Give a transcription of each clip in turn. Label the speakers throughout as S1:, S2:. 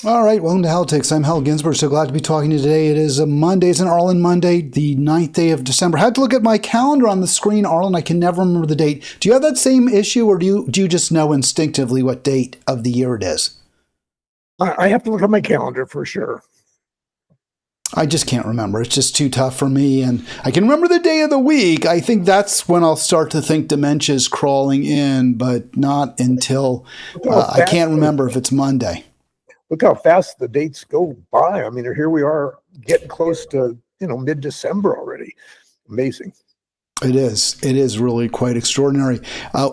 S1: All right, welcome to Halitics. I'm Hal Ginsberg. So glad to be talking to you today. It is a Monday. It's an Arlen Monday, the 9th day of December. I had to look at my calendar on the screen, Arlen. I can never remember the date. Do you have that same issue, or do you just know instinctively what date of the year it is?
S2: I have to look at my calendar for sure.
S1: I just can't remember. It's just too tough for me. And I can remember the day of the week. I think that's when I'll start to think dementia's crawling in, but not until I can't remember if it's Monday.
S2: Look how fast the dates go by. I mean, here we are getting close to, mid-December already. Amazing.
S1: It is. It is really quite extraordinary.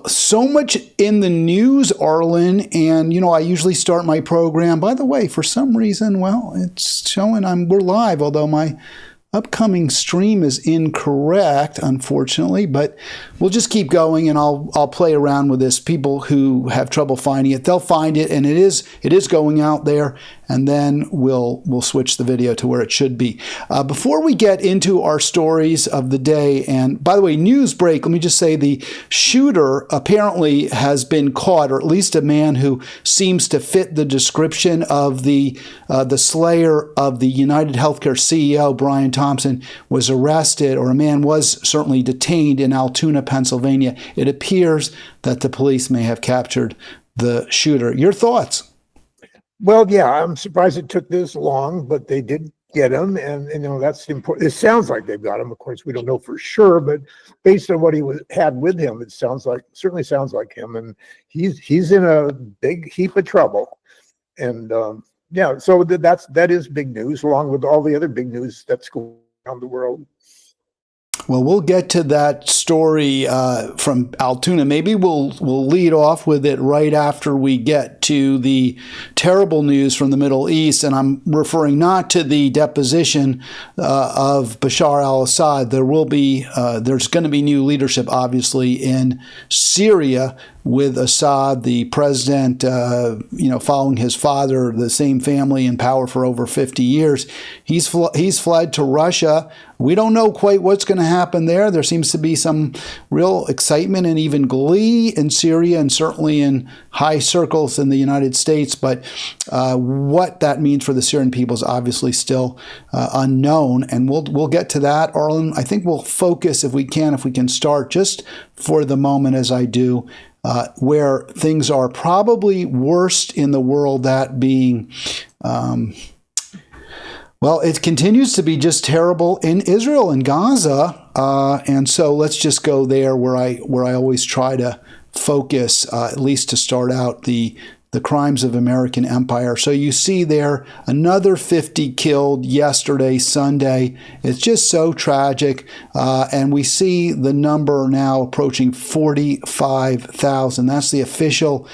S1: So much in the news, Arlen, and, I usually start my program. By the way, for some reason, it's showing we're live, although my upcoming stream is incorrect, unfortunately, but we'll just keep going and I'll play around with this. People who have trouble finding it, they'll find it, and it is going out there, and then we'll switch the video to where it should be. Before we get into our stories of the day, and by the way, news break, let me just say the shooter apparently has been caught, or at least a man who seems to fit the description of the slayer of the United Healthcare CEO, Brian Thompson, was arrested, or a man was certainly detained in Altoona, Pennsylvania. It appears that the police may have captured the shooter. Your thoughts?
S2: Well, yeah, I'm surprised it took this long, but they did get him, and that's important. It sounds like they've got him. Of course, we don't know for sure, but based on what he had with him, it certainly sounds like him, and he's in a big heap of trouble. And yeah, so that is big news, along with all the other big news that's going around the world.
S1: Well, we'll get to that story from Altoona. Maybe we'll lead off with it right after we get to the terrible news from the Middle East, and I'm referring not to the deposition of Bashar al-Assad. There's going to be new leadership, obviously, in Syria, with Assad, the president, following his father, the same family in power for over 50 years. He's fled to Russia. We don't know quite what's going to happen there. There seems to be some real excitement and even glee in Syria, and certainly in high circles in the United States. But what that means for the Syrian people is obviously still unknown, and we'll get to that, Arlen. I think we'll focus, if we can start just for the moment, as I do, where things are probably worst in the world, that being, it continues to be just terrible in Israel and Gaza. And so let's just go there where I always try to focus, at least to start out, the crimes of American empire. So you see there another 50 killed yesterday, Sunday. It's just so tragic. And we see the number now approaching 45,000. That's the official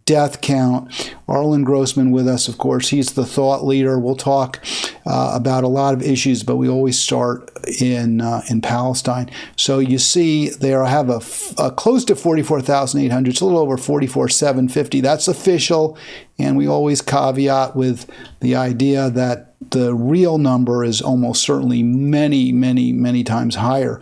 S1: death count. Arlen Grossman with us, of course. He's the thought leader. We'll talk about a lot of issues, but we always start in Palestine. So you see there, I have a close to 44,800. It's a little over 44,750. That's official, and we always caveat with the idea that the real number is almost certainly many, many, many times higher.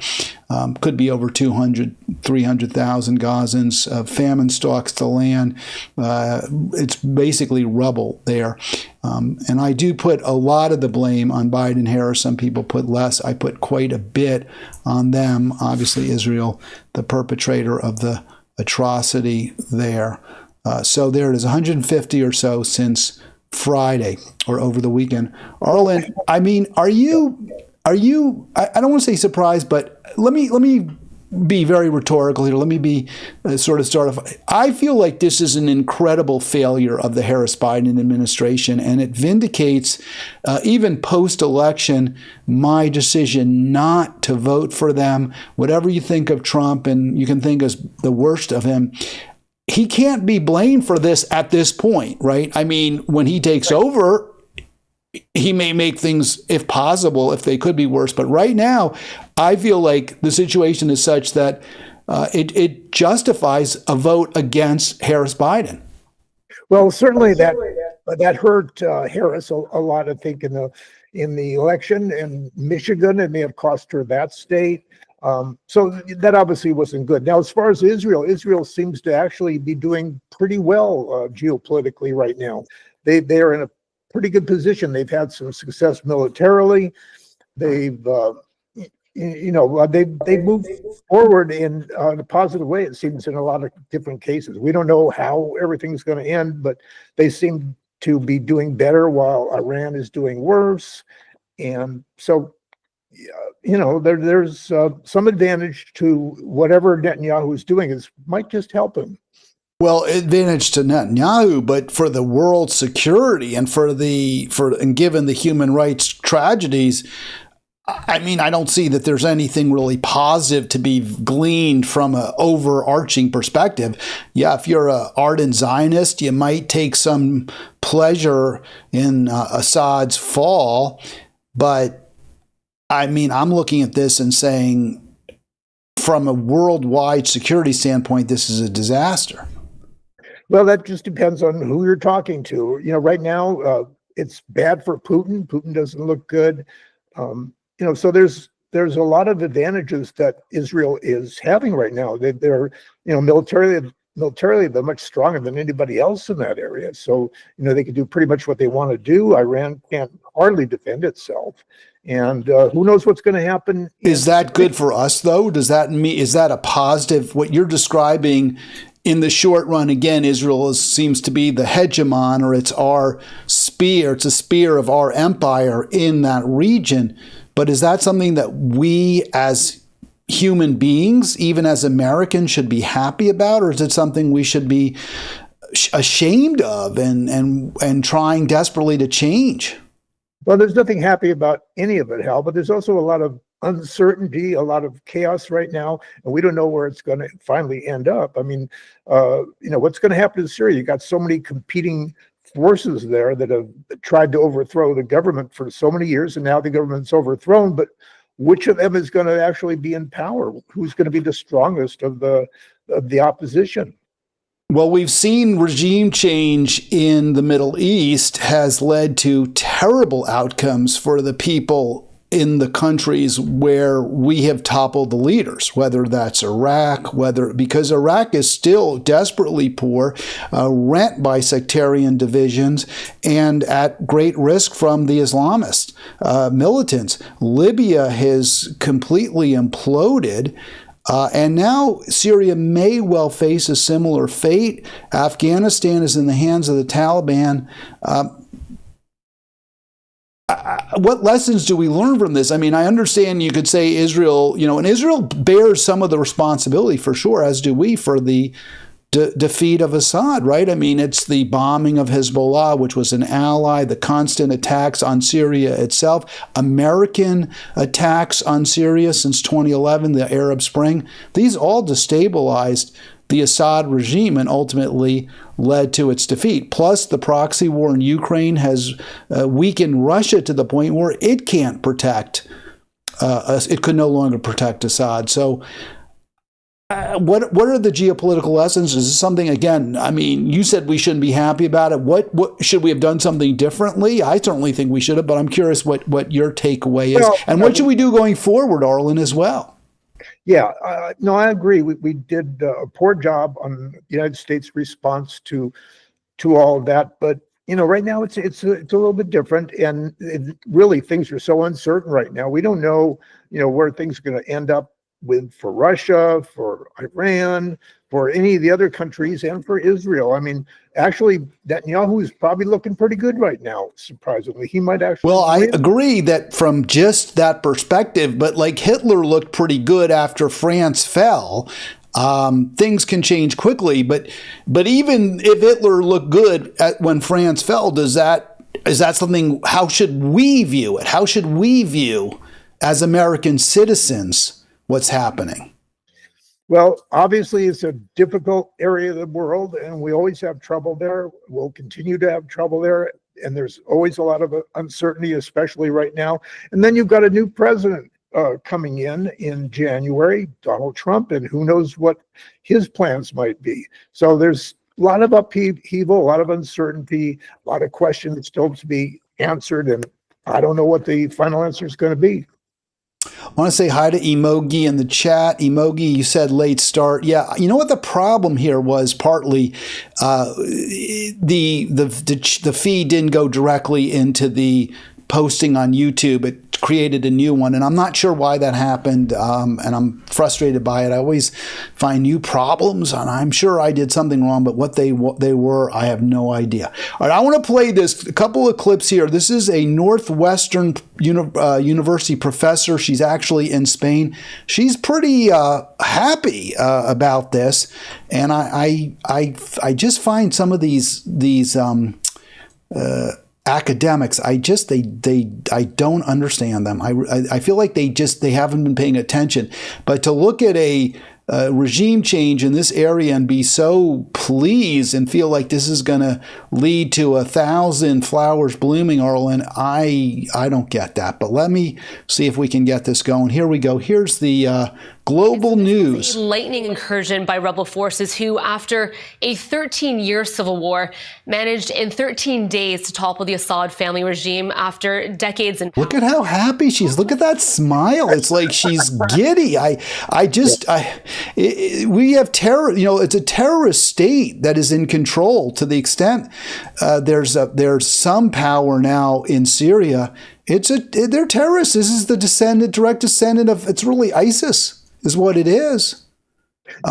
S1: Could be over 200, 300,000 Gazans. Famine stalks the land. It's basically rubble there. And I do put a lot of the blame on Biden, Harris. Some people put less. I put quite a bit on them. Obviously, Israel, the perpetrator of the atrocity there. So there it is, 150 or so since Friday or over the weekend. Arlen, I mean, are you? I don't want to say surprised, but let me be very rhetorical here. Let me be sort of start off. I feel like this is an incredible failure of the Harris-Biden administration, and it vindicates, even post-election, my decision not to vote for them. Whatever you think of Trump, and you can think as the worst of him, he can't be blamed for this at this point, right? I mean, when he takes over, he may make things, if possible, if they could be worse. But right now, I feel like the situation is such that it justifies a vote against Harris-Biden.
S2: Well, certainly that hurt Harris a lot, I think, in the election in Michigan. It may have cost her that state. So that obviously wasn't good. Now, as far as Israel seems to actually be doing pretty well geopolitically right now. They are in a pretty good position. They've had some success militarily. They've they've moved forward in a positive way, it seems, in a lot of different cases. We don't know how everything's going to end, but they seem to be doing better while Iran is doing worse. And so, there's some advantage to whatever Netanyahu is doing. It might just help him.
S1: Well, advantage to Netanyahu, but for the world's security and and given the human rights tragedies, I mean, I don't see that there's anything really positive to be gleaned from an overarching perspective. Yeah, if you're an ardent Zionist, you might take some pleasure in Assad's fall. But, I mean, I'm looking at this and saying, from a worldwide security standpoint, this is a disaster.
S2: Well, that just depends on who you're talking to. Right now, it's bad for Putin. Putin doesn't look good. So there's a lot of advantages that Israel is having right now. They're militarily they're much stronger than anybody else in that area. So they can do pretty much what they want to do. Iran can't hardly defend itself, and who knows what's going to happen?
S1: Is that good for us, though? Is that a positive? What you're describing in the short run, again, Israel seems to be the hegemon, or it's our spear. It's a spear of our empire in that region. But is that something that we as human beings, even as Americans, should be happy about? Or is it something we should be ashamed of and trying desperately to change?
S2: Well, there's nothing happy about any of it, Hal, but there's also a lot of uncertainty, a lot of chaos right now, and we don't know where it's going to finally end up. I mean, what's going to happen in Syria? You got so many competing forces there that have tried to overthrow the government for so many years, and now the government's overthrown. But which of them is going to actually be in power? Who's going to be the strongest of the opposition?
S1: Well, we've seen regime change in the Middle East has led to terrible outcomes for the people in the countries where we have toppled the leaders, whether that's Iraq, because Iraq is still desperately poor, rent by sectarian divisions, and at great risk from the Islamist militants. Libya has completely imploded. And now Syria may well face a similar fate. Afghanistan is in the hands of the Taliban. What lessons do we learn from this? I mean, I understand you could say Israel, and Israel bears some of the responsibility for sure, as do we, for the defeat of Assad, right? I mean, it's the bombing of Hezbollah, which was an ally, the constant attacks on Syria itself, American attacks on Syria since 2011, the Arab Spring. These all destabilized the Assad regime and ultimately led to its defeat. Plus, the proxy war in Ukraine has weakened Russia to the point where it can't protect, it could no longer protect Assad. So what are the geopolitical lessons? Is this something, again, I mean, you said we shouldn't be happy about it. What should we have done something differently? I certainly think we should have, but I'm curious what your takeaway is. Well, and what should we do going forward, Arlen, as well?
S2: Yeah, no, I agree. We did a poor job on the United States' response to all of that. But right now it's a little bit different, and really things are so uncertain right now. We don't know, where things are going to end up for Russia, for Iran, for any of the other countries, and for Israel. I mean, actually, Netanyahu is probably looking pretty good right now, surprisingly. He might actually...
S1: Well, I agree that from just that perspective, but like Hitler looked pretty good after France fell. Things can change quickly, but even if Hitler looked good when France fell, is that something, how should we view it? How should we view, as American citizens, what's happening?
S2: Well, obviously, it's a difficult area of the world, and we always have trouble there. We'll continue to have trouble there, and there's always a lot of uncertainty, especially right now. And then you've got a new president coming in January, Donald Trump, and who knows what his plans might be. So there's a lot of upheaval, a lot of uncertainty, a lot of questions still to be answered, and I don't know what the final answer is going to be.
S1: want to say hi to Emogi in the chat. Emogi, you said late start. Yeah, you know what the problem here was? Partly the feed didn't go directly into the posting on YouTube. It created a new one, and I'm not sure why that happened, and I'm frustrated by it. I always find new problems, and I'm sure I did something wrong, but what they were, I have no idea. All right, I want to play a couple of clips here. This is a Northwestern University professor. She's actually in Spain. She's pretty happy about this, and I just find some of these academics, I don't understand them. I feel like they haven't been paying attention. But to look at a regime change in this area and be so pleased and feel like this is going to lead to 1,000 flowers blooming, Arlen, I don't get that. But let me see if we can get this going. Here we go. Here's the global news.
S3: A lightning incursion by rebel forces who, after a 13-year civil war, managed in 13 days to topple the Assad family regime after decades in power.
S1: Look at how happy she is. Look at that smile. It's like she's giddy. We have terror. You know, it's a terrorist state that is in control to the extent there's some power now in Syria. They're terrorists. This is the direct descendant of. It's really ISIS. Is what it is.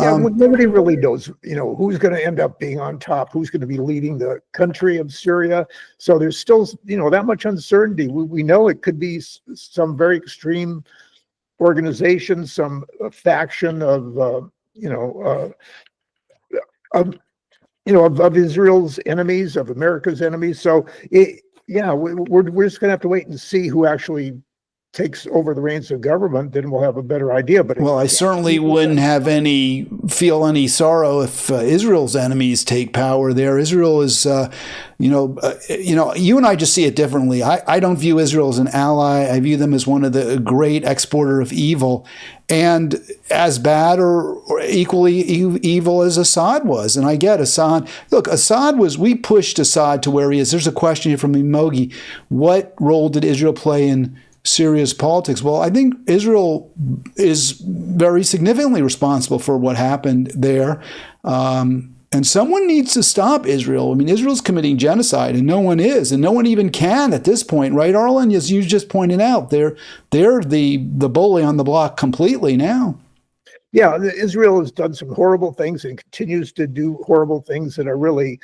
S2: Yeah, nobody really knows, who's going to end up being on top, who's going to be leading the country of Syria. So there's still, that much uncertainty. We know it could be some very extreme organization, some faction of Israel's enemies, of America's enemies. So we're just going to have to wait and see who actually takes over the reins of government. Then we'll have a better idea. But
S1: I certainly wouldn't feel any sorrow if Israel's enemies take power there. Israel is, you and I just see it differently. I don't view Israel as an ally. I view them as one of the great exporter of evil, and as bad or equally evil as Assad was. And I get Assad. Look, we pushed Assad to where he is. There's a question here from Emogi. What role did Israel play in Syria's politics? Well, I think Israel is very significantly responsible for what happened there. And someone needs to stop Israel. I mean, Israel's committing genocide, and no one is, and no one even can at this point, right, Arlen? As you just pointed out, they're the bully on the block completely now.
S2: Yeah, Israel has done some horrible things and continues to do horrible things that are really,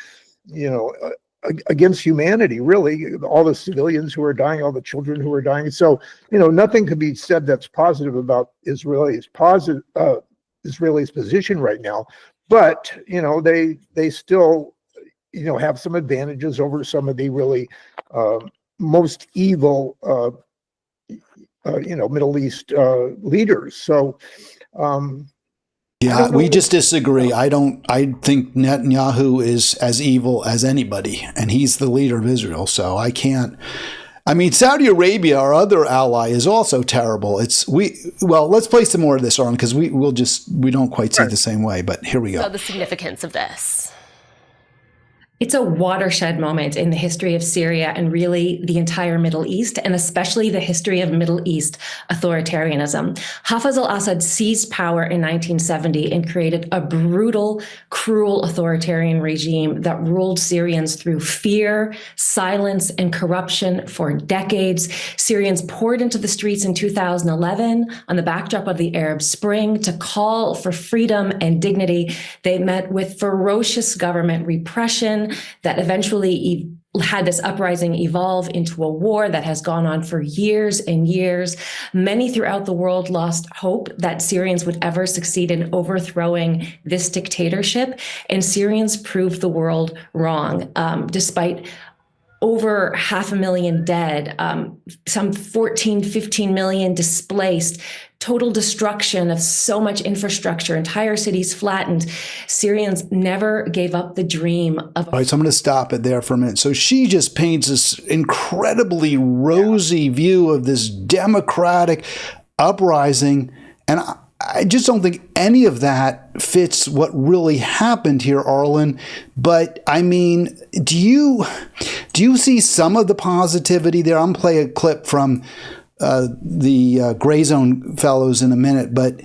S2: against humanity, really. All the civilians who are dying, all the children who are dying. So, nothing can be said that's positive about Israelis' position right now. But, they still, have some advantages over some of the really most evil, Middle East leaders. So,
S1: yeah, we just disagree. I think Netanyahu is as evil as anybody, and he's the leader of Israel. So I can't. I mean, Saudi Arabia, our other ally, is also terrible. Let's play some more of this, Arlen, because we don't quite see it the same way. But here we go.
S3: So the significance of this.
S4: It's a watershed moment in the history of Syria and really the entire Middle East, and especially the history of Middle East authoritarianism. Hafez al-Assad seized power in 1970 and created a brutal, cruel authoritarian regime that ruled Syrians through fear, silence, and corruption for decades. Syrians poured into the streets in 2011 on the backdrop of the Arab Spring to call for freedom and dignity. They met with ferocious government repression that eventually had this uprising evolve into a war that has gone on for years and years. Many throughout the world lost hope that Syrians would ever succeed in overthrowing this dictatorship, and Syrians proved the world wrong. Despite over 500,000 dead, some 15 million displaced, total destruction of so much infrastructure, entire cities flattened. Syrians never gave up the dream of...
S1: All right, so I'm going to stop it there for a minute. So she just paints this incredibly rosy view of this democratic uprising, and I just don't think any of that fits what really happened here, Arlen. But I mean, do you see some of the positivity there? I'm going to play a clip from the gray zone fellows in a minute, but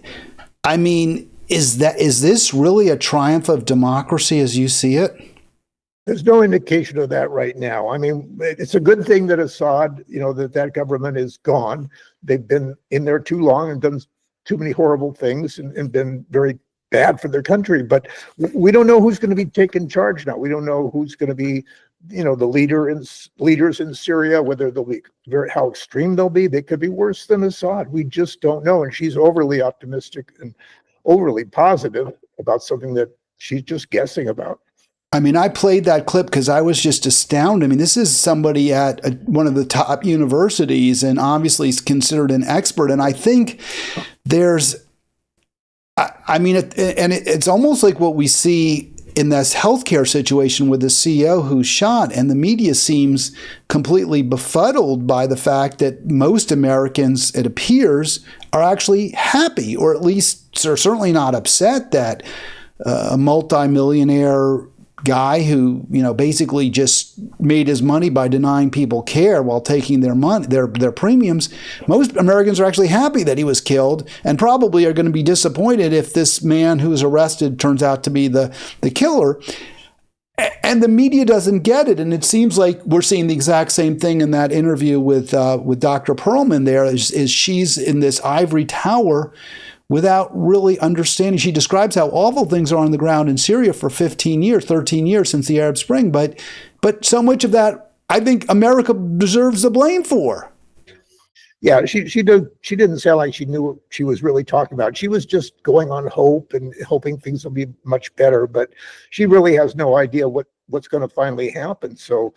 S1: I mean, is this really a triumph of democracy as you see it?
S2: There's no indication of that right now. I mean, it's a good thing that Assad, that government is gone. They've been in there too long and done too many horrible things and been very bad for their country. But we don't know who's going to be taking charge now. We don't know who's going to be, the leaders in Syria, whether they'll be how extreme they'll be. They could be worse than Assad. We just don't know. And she's overly optimistic and overly positive about something that she's just guessing about.
S1: I mean, I played that clip because I was just astounded. I mean, this is somebody at one of the top universities and obviously is considered an expert. And I think there's, it's almost like what we see in this healthcare situation with the CEO who's shot, and the media seems completely befuddled by the fact that most Americans, it appears, are actually happy, or at least are certainly not upset that a multimillionaire guy who, basically just made his money by denying people care while taking their money, their premiums. Most Americans are actually happy that he was killed, and probably are going to be disappointed if this man who was arrested turns out to be the killer. And the media doesn't get it, and it seems like we're seeing the exact same thing in that interview with Dr. Perlman. There is she's in this ivory tower without really understanding. She describes how awful things are on the ground in Syria for 13 years since the Arab Spring. But so much of that, I think America deserves the blame for.
S2: Yeah, she didn't sound like she knew what she was really talking about. She was just going on hope and hoping things will be much better. But she really has no idea what's going to finally happen. So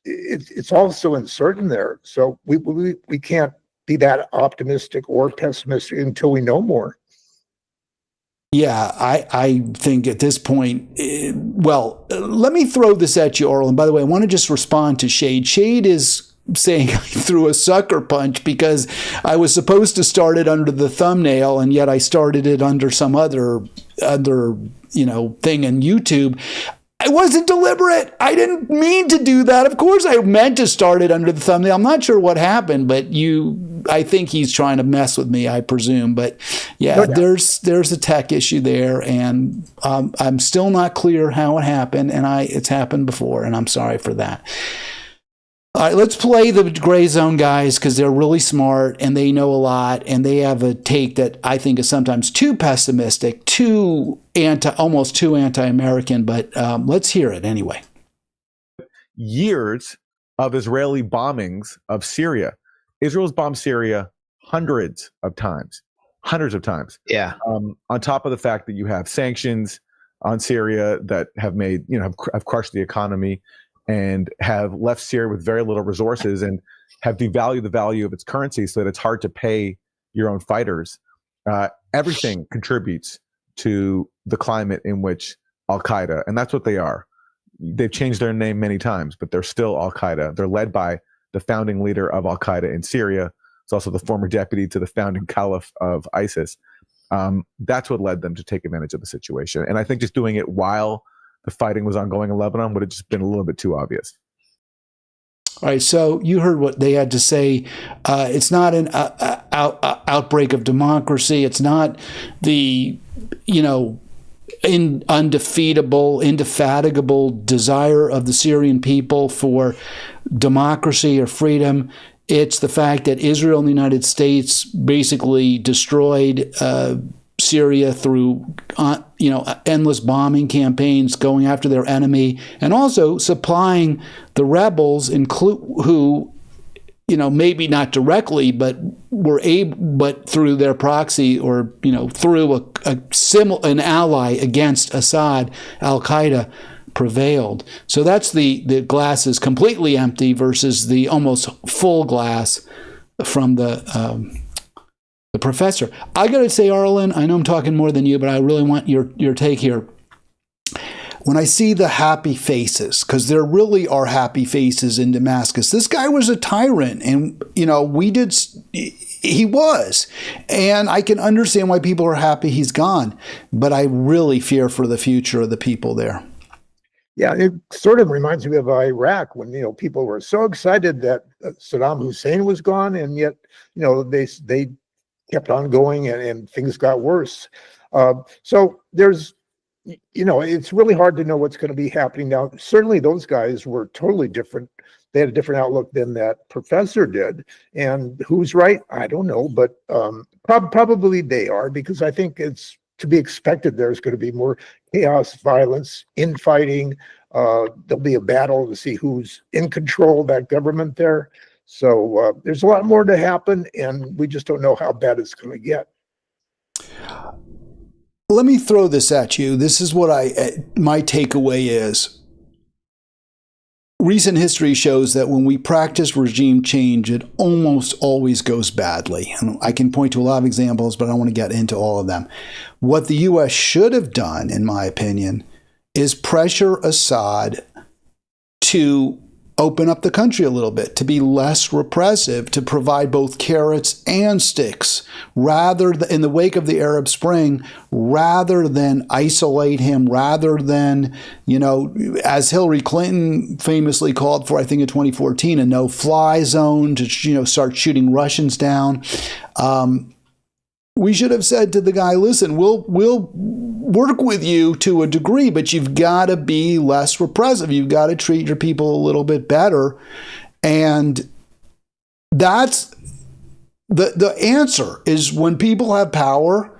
S2: it's all so uncertain there. So we can't be that optimistic or pessimistic until we know more.
S1: Yeah, I think at this point, let me throw this at you, Arlen. By the way, I want to just respond to Shade. Shade is saying I threw a sucker punch because I was supposed to start it under the thumbnail, and yet I started it under some other thing in YouTube. It wasn't deliberate. I didn't mean to do that. Of course, I meant to start it under the thumbnail. I'm not sure what happened, but I think he's trying to mess with me, I presume. But yeah, there's a tech issue there, and I'm still not clear how it happened, and it's happened before, and I'm sorry for that. All right, let's play the Gray Zone guys because they're really smart and they know a lot, and they have a take that I think is sometimes too pessimistic, almost too anti-American, but let's hear it anyway.
S5: Years of Israeli bombings of Syria. Israel's bombed Syria hundreds of times.
S6: Yeah.
S5: On top of the fact that you have sanctions on Syria that have made, have crushed the economy and have left Syria with very little resources and have devalued the value of its currency so that it's hard to pay your own fighters. Everything contributes to the climate in which Al-Qaeda, and that's what they are. They've changed their name many times, but they're still Al-Qaeda. They're led by the founding leader of Al-Qaeda in Syria. It's also the former deputy to the founding caliph of ISIS. That's what led them to take advantage of the situation. And I think just doing it while the fighting was ongoing in Lebanon would have just been a little bit too obvious.
S1: All right, so you heard what they had to say. It's not an outbreak of democracy. It's not the, undefeatable, indefatigable desire of the Syrian people for democracy or freedom. It's the fact that Israel and the United States basically destroyed Syria through endless bombing campaigns, going after their enemy, and also supplying the rebels, who maybe not directly, but but through their proxy or through an ally against Assad, Al-Qaeda prevailed. So that's the glass is completely empty versus the almost full glass from the professor. I got to say, Arlen, I know I'm talking more than you, but I really want your take here. When I see the happy faces, because there really are happy faces in Damascus, this guy was a tyrant, and he was, and I can understand why people are happy he's gone, but I really fear for the future of the people there.
S2: Yeah, it sort of reminds me of Iraq when, people were so excited that Saddam Hussein was gone, and yet, they kept on going and things got worse. So there's, it's really hard to know what's going to be happening now. Certainly those guys were totally different. They had a different outlook than that professor did. And who's right? I don't know, but probably they are, because I think it's to be expected there's going to be more chaos, violence, infighting. There'll be a battle to see who's in control of that government there. So there's a lot more to happen, and we just don't know how bad it's going to get.
S1: Let me throw this at you. This is what my takeaway is. Recent history shows that when we practice regime change, it almost always goes badly. And I can point to a lot of examples, but I don't want to get into all of them. What the U.S. should have done, in my opinion, is pressure Assad to open up the country a little bit, to be less repressive, to provide both carrots and sticks, rather than, in the wake of the Arab Spring, rather than isolate him, rather than, as Hillary Clinton famously called for, I think in 2014, a no-fly zone to, start shooting Russians down. We should have said to the guy, listen, we'll work with you to a degree, but you've got to be less repressive. You've got to treat your people a little bit better. And that's the answer is when people have power,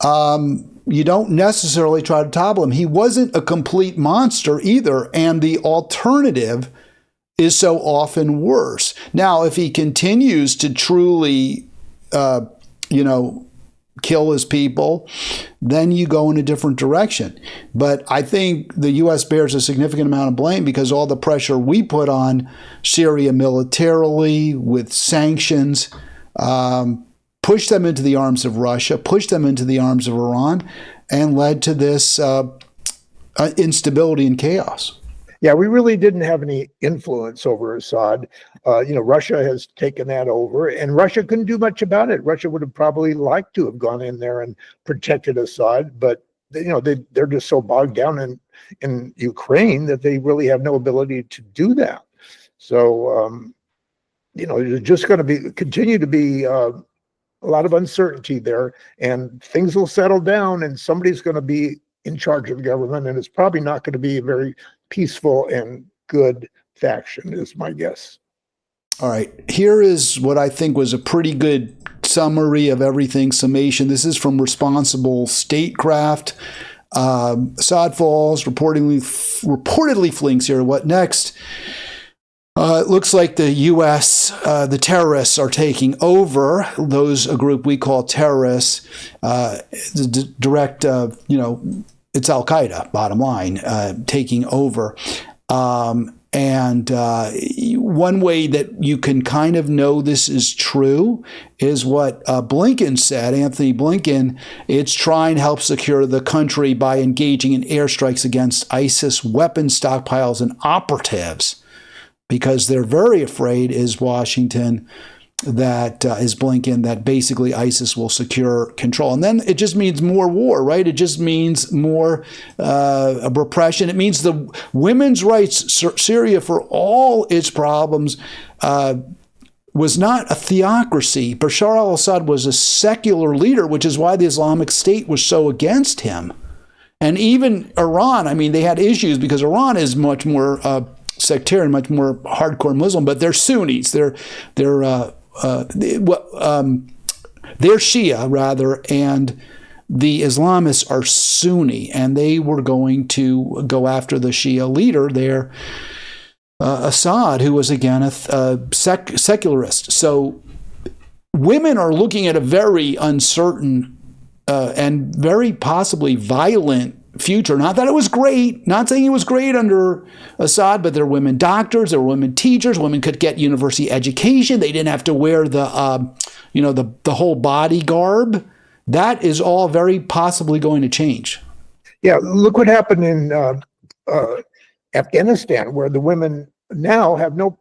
S1: you don't necessarily try to topple him. He wasn't a complete monster either. And the alternative is so often worse. Now, if he continues to truly, kill his people, then you go in a different direction. But I think the U.S. bears a significant amount of blame because all the pressure we put on Syria militarily with sanctions pushed them into the arms of Russia, pushed them into the arms of Iran, and led to this instability and chaos.
S2: Yeah, we really didn't have any influence over Assad. Russia has taken that over, and Russia couldn't do much about it. Russia would have probably liked to have gone in there and protected Assad, but they're just so bogged down in Ukraine that they really have no ability to do that. So, there's just going to continue to be a lot of uncertainty there, and things will settle down, and somebody's going to be in charge of the government, and it's probably not going to be a very peaceful and good faction, is my guess.
S1: All right. Here is what I think was a pretty good summary of everything, summation. This is from Responsible Statecraft. Assad falls, reportedly fleeing Syria. What next? It looks like the U.S., the terrorists are taking over. Those, a group we call terrorists, direct, it's Al-Qaeda, bottom line, taking over. And one way that you can kind of know this is true is what Blinken said, Anthony Blinken. It's trying to help secure the country by engaging in airstrikes against ISIS weapon stockpiles and operatives, because they're very afraid, is Washington, that is Blinken, that basically ISIS will secure control. And then it just means more war, right? It just means more repression. It means the women's rights, Syria, for all its problems, was not a theocracy. Bashar al-Assad was a secular leader, which is why the Islamic State was so against him. And even Iran, they had issues because Iran is much more sectarian, much more hardcore Muslim, but they're Sunnis. They're Shia rather, and the Islamists are Sunni, and they were going to go after the Shia leader there, Assad, who was again a secularist. So women are looking at a very uncertain and very possibly violent future. Not that it was great, not saying it was great under Assad, but there were women doctors, there were women teachers, women could get university education. They didn't have to wear the whole body garb. That is all very possibly going to change.
S2: Yeah, look what happened in Afghanistan, where the women now have no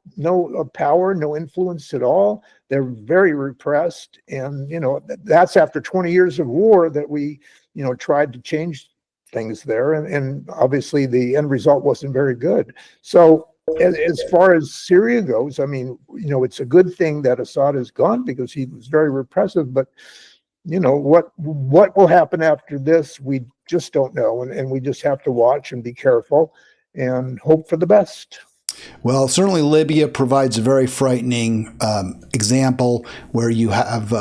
S2: power, no influence at all. They're very repressed, and that's after 20 years of war that we tried to change things there, and obviously the end result wasn't very good. So as far as Syria goes, I mean, it's a good thing that Assad is gone because he was very repressive, but what will happen after this, we just don't know, and we just have to watch and be careful and hope for the best.
S1: Well, certainly Libya provides a very frightening example where you have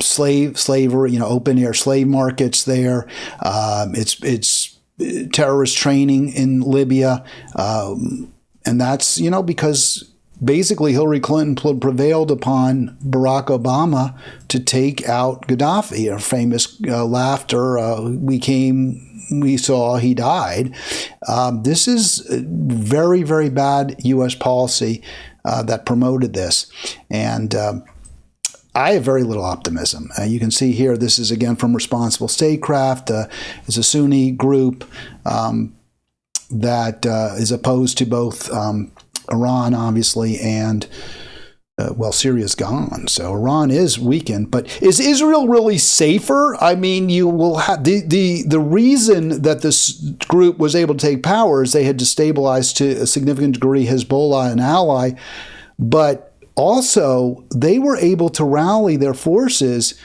S1: slavery, open air slave markets there. It's terrorist training in Libya, and that's because basically Hillary Clinton prevailed upon Barack Obama to take out Gaddafi. Our famous laughter, we saw, he died. This is very, very bad U.S. policy that promoted this. And I have very little optimism. You can see here, this is again from Responsible Statecraft. It's a Sunni group that is opposed to both Iran, obviously, and Syria's gone, so Iran is weakened. But is Israel really safer? I mean, you will have the reason that this group was able to take power is they had destabilized to a significant degree Hezbollah, an ally, but also they were able to rally their forces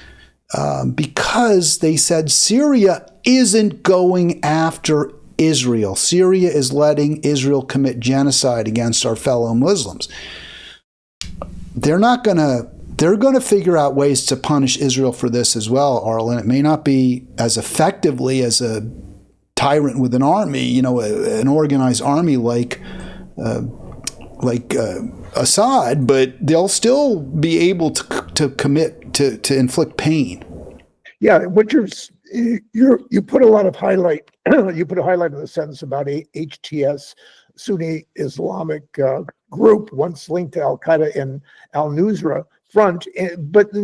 S1: because they said Syria isn't going after Israel. Syria is letting Israel commit genocide against our fellow Muslims. They're going to figure out ways to punish Israel for this as well, Arlen. It may not be as effectively as a tyrant with an army, an organized army like Assad, but they'll still be able to commit to inflict pain.
S2: Yeah, what you put a lot of highlight. You put a highlight in the sentence about HTS, Sunni Islamic group, once linked to Al Qaeda and Al Nusra Front.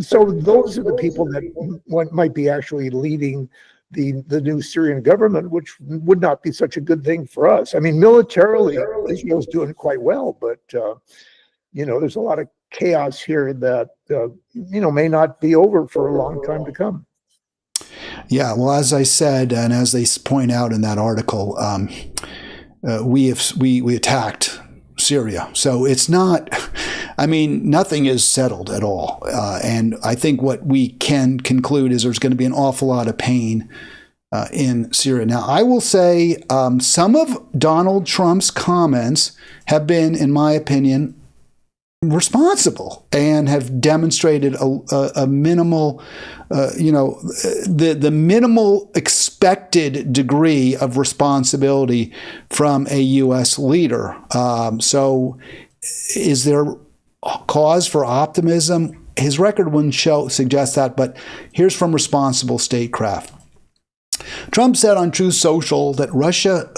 S2: So those are the people that might be actually leading the new Syrian government, which would not be such a good thing for us. I mean, militarily, Israel's doing quite well, but there's a lot of chaos here that may not be over for a long time to come.
S1: Yeah, well, as I said, and as they point out in that article, we attacked Syria. So it's not, nothing is settled at all. And I think what we can conclude is there's going to be an awful lot of pain in Syria. Now, I will say some of Donald Trump's comments have been, in my opinion, responsible and have demonstrated a minimal, the minimal expected degree of responsibility from a U.S. leader. So is there cause for optimism? His record wouldn't suggest that, but here's from Responsible Statecraft. Trump said on Truth Social that Russia,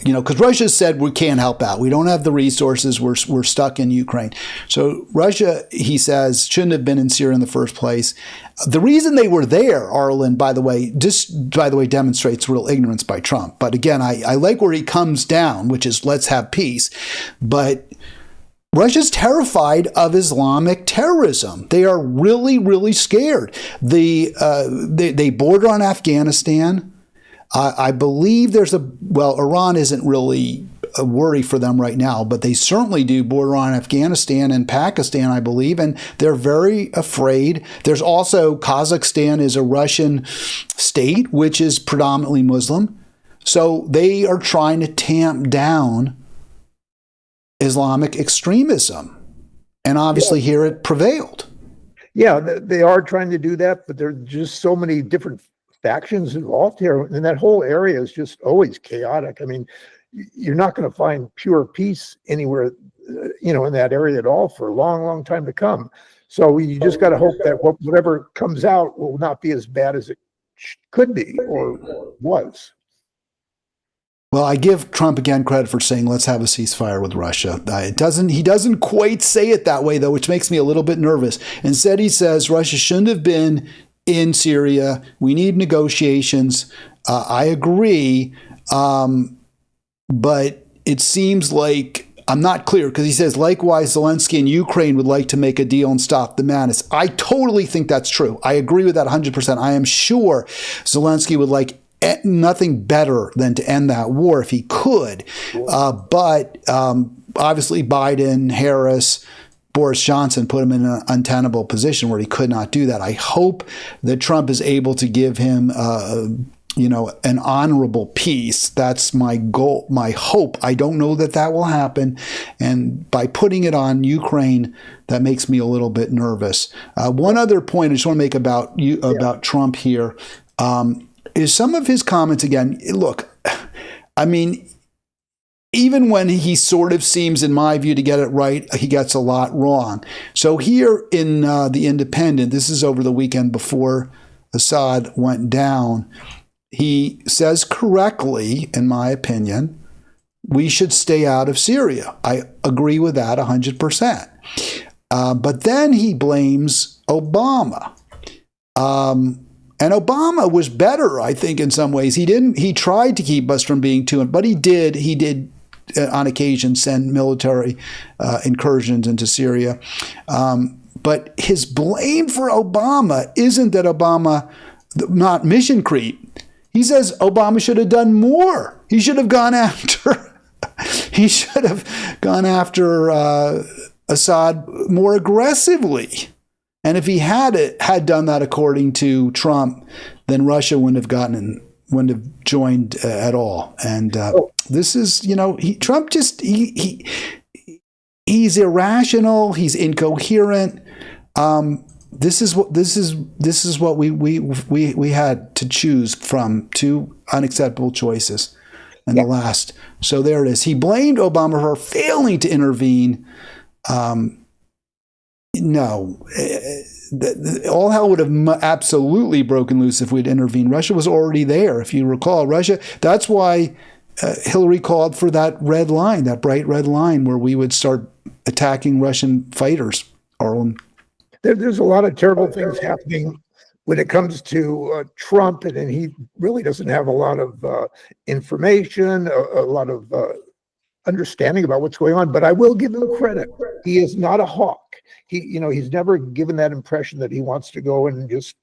S1: because Russia said we can't help out. We don't have the resources. We're stuck in Ukraine. So Russia, he says, shouldn't have been in Syria in the first place. The reason they were there, Arlen, by the way, demonstrates real ignorance by Trump. But again, I like where he comes down, which is let's have peace. But Russia's terrified of Islamic terrorism. They are really, really scared. They border on Afghanistan. I believe Iran isn't really a worry for them right now, but they certainly do border on Afghanistan and Pakistan, I believe, and they're very afraid. There's also Kazakhstan is a Russian state, which is predominantly Muslim. So they are trying to tamp down Islamic extremism. And obviously here it prevailed.
S2: Yeah, they are trying to do that, but there are just so many different factions involved here. And that whole area is just always chaotic. I mean, you're not going to find pure peace anywhere, in that area at all for a long, long time to come. So you just got to hope that whatever comes out will not be as bad as it could be or was.
S1: Well, I give Trump again credit for saying let's have a ceasefire with Russia. He doesn't quite say it that way, though, which makes me a little bit nervous. Instead, he says Russia shouldn't have been in Syria. We need negotiations. I agree, but it seems like I'm not clear because he says, likewise, Zelensky and Ukraine would like to make a deal and stop the madness. I totally think that's true. I agree with that 100%. I am sure Zelensky would like nothing better than to end that war if he could. But obviously Biden, Harris, Boris Johnson put him in an untenable position where he could not do that. I hope that Trump is able to give him an honorable peace. That's my goal, my hope. I don't know that that will happen. And by putting it on Ukraine, that makes me a little bit nervous. One other point I just want to make about Trump here is some of his comments again. Look, I mean, even when he sort of seems, in my view, to get it right, he gets a lot wrong. So here in The Independent, this is over the weekend before Assad went down, he says correctly, in my opinion, we should stay out of Syria. I agree with that 100%. But then he blames Obama. And Obama was better, I think, in some ways. He tried to keep us from being too, but he did on occasion send military incursions into Syria. But his blame for Obama isn't that Obama, not mission creep. He says Obama should have done more. He should have gone after Assad more aggressively. And if he had done that according to Trump, then Russia wouldn't have joined at all. And this is, Trump just he's irrational. He's incoherent. This is what we had to choose from, two unacceptable choices in the last. So there it is. He blamed Obama for failing to intervene. No, all hell would have absolutely broken loose if we'd intervened. Russia was already there, if you recall. That's why Hillary called for that red line, that bright red line, where we would start attacking Russian fighters. Arlen.
S2: There's a lot of terrible things happening when it comes to Trump, and he really doesn't have a lot of information, a lot of understanding about what's going on. But I will give him credit. He is not a hawk. He's never given that impression that he wants to go and just,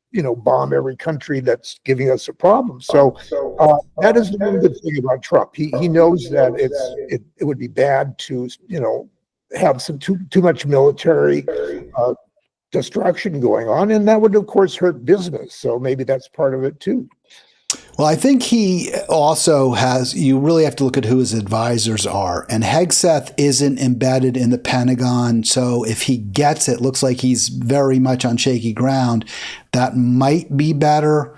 S2: bomb every country that's giving us a problem. So that is the one good thing about Trump. He knows that it would be bad to, have some too much military destruction going on, and that would of course hurt business. So maybe that's part of it too.
S1: Well, I think he also you really have to look at who his advisors are. And Hegseth isn't embedded in the Pentagon. So if he gets it, looks like he's very much on shaky ground. That might be better.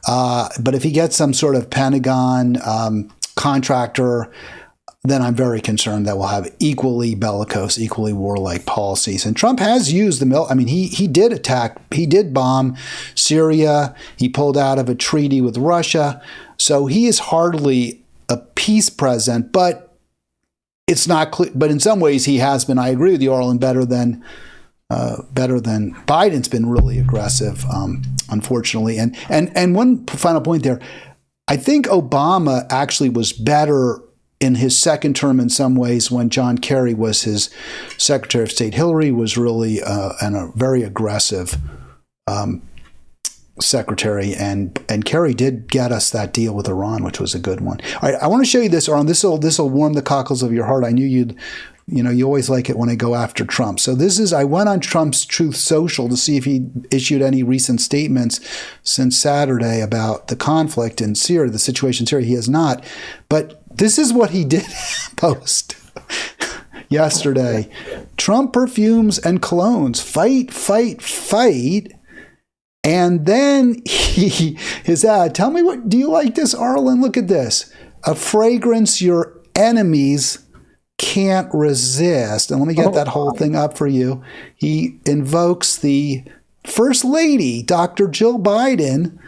S1: But if he gets some sort of Pentagon contractor, then I'm very concerned that we'll have equally bellicose, equally warlike policies. And Trump has used he did bomb Syria. He pulled out of a treaty with Russia. So he is hardly a peace president, but it's not clear. But in some ways he has been, I agree with you, Arlen, better than Biden's been really aggressive, unfortunately. And one final point there, I think Obama actually was better in his second term in some ways when John Kerry was his Secretary of State. Hillary was really a very aggressive secretary, and Kerry did get us that deal with Iran, which was a good one. All right, I want to show you this, Arlen. This will warm the cockles of your heart. I knew you always like it when I go after Trump. So I went on Trump's Truth Social to see if he issued any recent statements since Saturday about the conflict in Syria, the situation in Syria. He has not. But this is what he did post yesterday. Trump perfumes and colognes. Fight, fight, fight. And then his ad. Tell me, do you like this, Arlen? Look at this. A fragrance your enemies can't resist. And let me get that whole thing up for you. He invokes the First Lady, Dr. Jill Biden,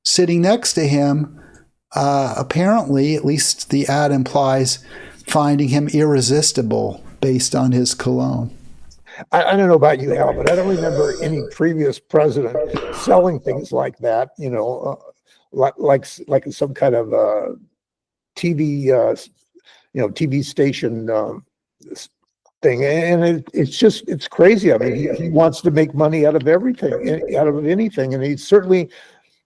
S1: sitting next to him, apparently, at least the ad implies, finding him irresistible based on his cologne.
S2: I don't know about you, Al, but I don't remember any previous president selling things like that, like some kind of TV TV station thing. And it's crazy. I mean, he wants to make money out of everything, out of anything. And he certainly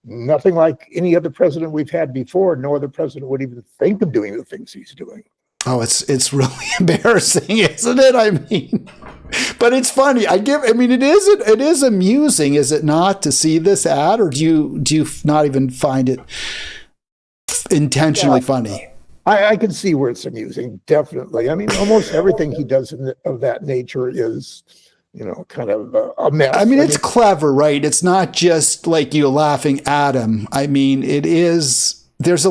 S2: nothing like any other president we've had before. No other president would even think of doing the things he's doing.
S1: Oh, it's really embarrassing, isn't it? I mean, but it's funny. It is amusing, is it not, to see this ad, or do you not even find it intentionally funny?
S2: I can see where it's amusing, definitely. I mean, almost everything he does of that nature is, kind of a mess.
S1: I mean, it's clever, right? It's not just like you laughing at him. I mean, it is. There's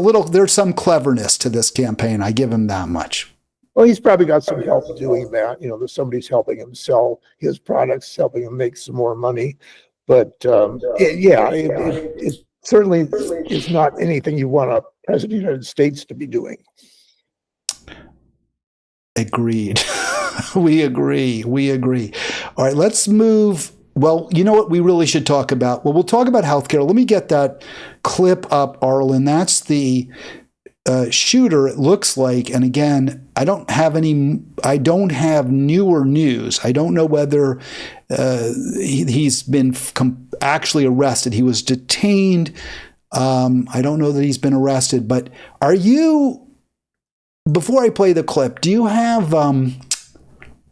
S1: some cleverness to this campaign. I give him that much.
S2: Well, he's probably got some help doing that. There's somebody's helping him sell his products, helping him make some more money. But it certainly is not anything you want a president of the United States to be doing.
S1: Agreed. We agree. All right, let's move. Well, you know what we really should talk about? Well, we'll talk about healthcare. Let me get that clip up, Arlen. That's the shooter, it looks like. And again, I don't have newer news. I don't know whether he's been actually arrested. He was detained. I don't know that he's been arrested. But before I play the clip, do you have...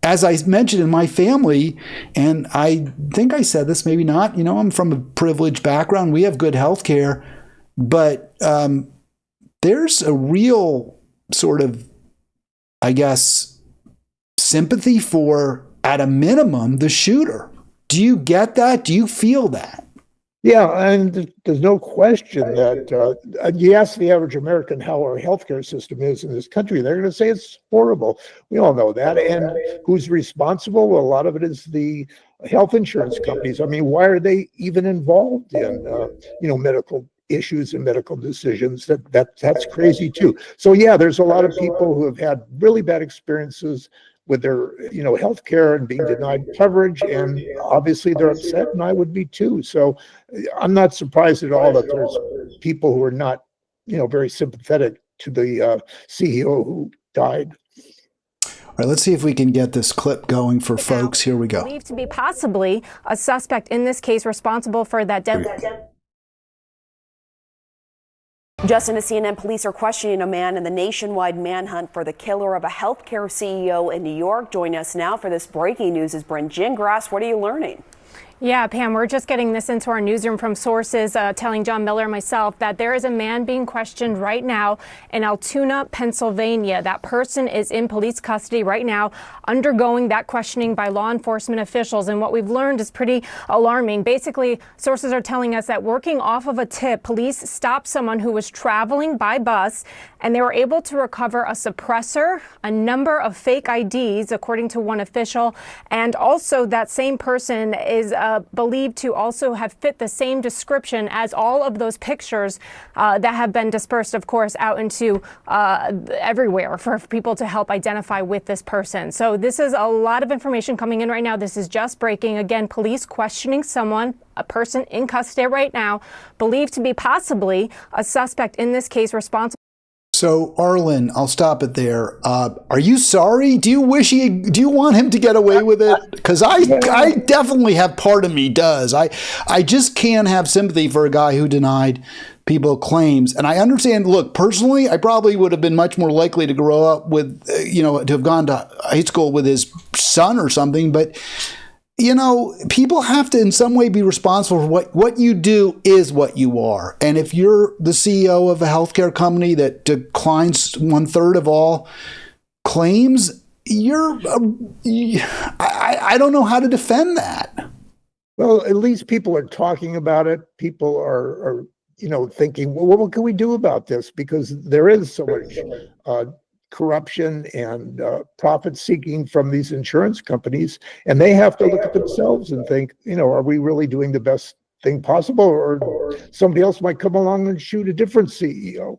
S1: as I mentioned in my family, and I think I said this, maybe not, I'm from a privileged background. We have good health care, but there's a real sort of, I guess, sympathy for, at a minimum, the shooter. Do you get that? Do you feel that?
S2: Yeah, and there's no question that you ask the average American how our healthcare system is in this country, they're going to say it's horrible. We all know that. And who's responsible? Well, a lot of it is the health insurance companies. I mean, why are they even involved in medical issues and medical decisions? That's crazy too. So yeah, there's a lot of people who have had really bad experiences with their, health care and being denied coverage, and obviously they're upset, and I would be too. So I'm not surprised at all that there's people who are not, very sympathetic to the CEO who died.
S1: All right, let's see if we can get this clip going for folks. Here we go.
S7: Believed to be possibly a suspect in this case responsible for that death.
S8: Justin, as CNN police are questioning a man in the nationwide manhunt for the killer of a healthcare CEO in New York. Join us now for this breaking news is Brent Gingras. What are you learning?
S7: Yeah, Pam, we're just getting this into our newsroom from sources telling John Miller and myself that there is a man being questioned right now in Altoona, Pennsylvania. That person is in police custody right now, undergoing that questioning by law enforcement officials. And what we've learned is pretty alarming. Basically, sources are telling us that working off of a tip, police stopped someone who was traveling by bus, and they were able to recover a suppressor, a number of fake IDs, according to one official, and also that same person is believed to also have fit the same description as all of those pictures that have been dispersed, of course, out into everywhere for people to help identify with this person. So this is a lot of information coming in right now. This is just breaking. Again, police questioning someone, a person in custody right now, believed to be possibly a suspect in this case responsible.
S1: So, Arlen, I'll stop it there. Are you sorry? Do you want him to get away with it? Because I definitely have, part of me does. I just can't have sympathy for a guy who denied people claims. And I understand, look, personally, I probably would have been much more likely to grow up with, to have gone to high school with his son or something. But, people have to in some way be responsible for what you do is what you are. And if you're the CEO of a healthcare company that declines 1/3 of all claims, I don't know how to defend that.
S2: Well, at least people are talking about it. People are thinking, well, what can we do about this? Because there is so much corruption and profit seeking from these insurance companies, and they have to look at themselves and think, are we really doing the best thing possible, or somebody else might come along and shoot a different CEO.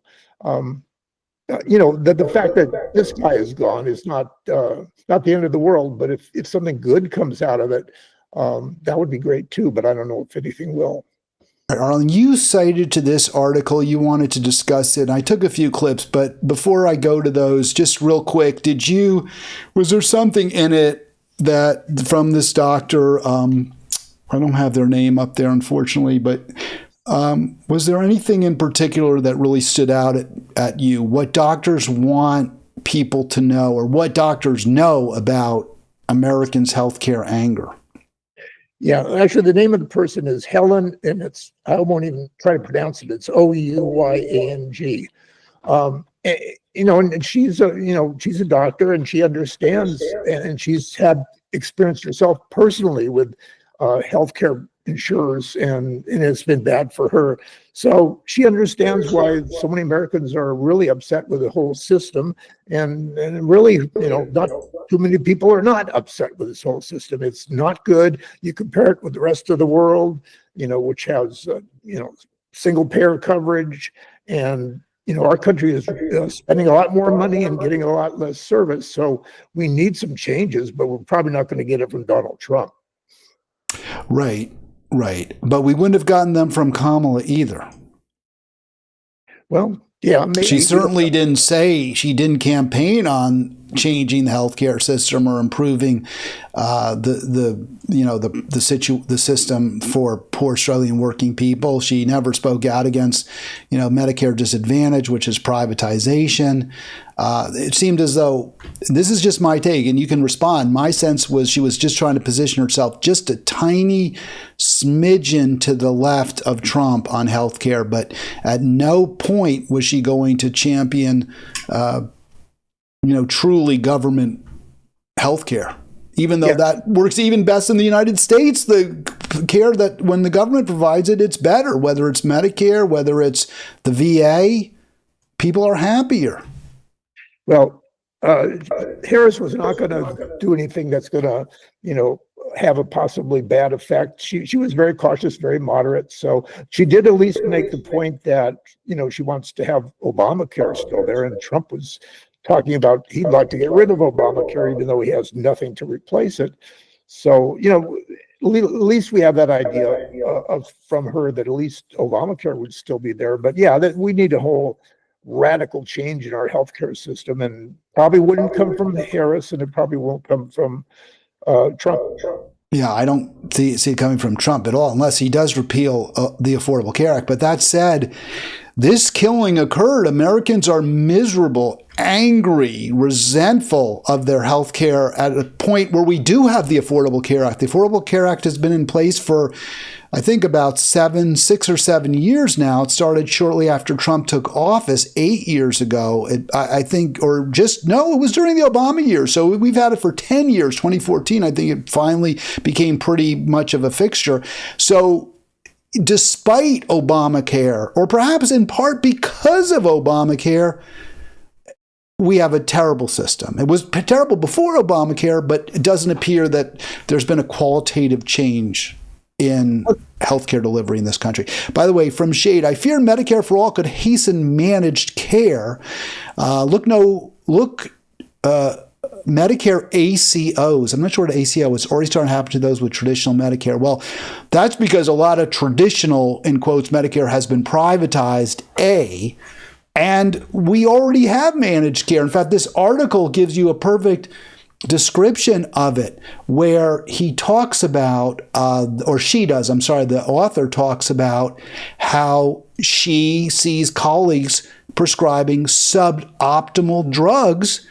S2: The fact that this guy is gone is not the end of the world, but if something good comes out of it, that would be great too, but I don't know if anything will.
S1: Arlen, you cited to this article, you wanted to discuss it, and I took a few clips, but before I go to those, just real quick, was there something in it that from this doctor, I don't have their name up there, unfortunately, but Was there anything in particular that really stood out at you? What doctors want people to know, or what doctors know about Americans' healthcare anger?
S2: Yeah, actually, the name of the person is Helen, and I won't even try to pronounce it. It's Ouyang. And she's a doctor, and she understands, and she's had experience herself personally with healthcare insurers, and it's been bad for her. So she understands why so many Americans are really upset with the whole system, and really, not too many people are not upset with this whole system. It's not good. You compare it with the rest of the world, which has single payer coverage, and our country is spending a lot more money and getting a lot less service. So we need some changes, but we're probably not going to get it from Donald Trump.
S1: Right. But we wouldn't have gotten them from Kamala either.
S2: Well, yeah. Maybe.
S1: She certainly didn't say, she didn't campaign on changing the healthcare system or improving the system for poor Australian working people. She never spoke out against Medicare disadvantage, which is privatization. It seemed as though, this is just my take, and you can respond. My sense was she was just trying to position herself just a tiny smidgen to the left of Trump on healthcare, but at no point was she going to champion truly government healthcare, even though that works even best in the United States. The care that when the government provides it, it's better, whether it's Medicare, whether it's the VA, people are happier.
S2: Well, Harris was not going to do anything that's going to, have a possibly bad effect. She was very cautious, very moderate. So she did at least make the point that, she wants to have Obamacare still there. And Trump was talking about he'd like to get rid of Obamacare, even though he has nothing to replace it. So, at least we have that idea from her that at least Obamacare would still be there. But yeah, that we need a whole radical change in our healthcare system, and probably wouldn't come from Harris, and it probably won't come from Trump.
S1: Yeah, I don't see it coming from Trump at all, unless he does repeal the Affordable Care Act. But that said, this killing occurred. Americans are miserable, angry, resentful of their health care at a point where we do have the Affordable Care Act. The Affordable Care Act has been in place for, I think, about 6 or 7 years now. It started shortly after Trump took office 8 years ago. It was during the Obama years. So we've had it for 10 years. 2014, I think it finally became pretty much of a fixture. So despite Obamacare, or perhaps in part because of Obamacare, we have a terrible system. It was terrible before Obamacare, but it doesn't appear that there's been a qualitative change in healthcare delivery in this country. By the way, from Shade, I fear Medicare for All could hasten managed care. Medicare ACOs. I'm not sure what ACO is. Already starting to happen to those with traditional Medicare. Well, that's because a lot of traditional, in quotes, Medicare has been privatized, and we already have managed care. In fact, this article gives you a perfect description of it, where he talks about, the author talks about how she sees colleagues prescribing suboptimal drugs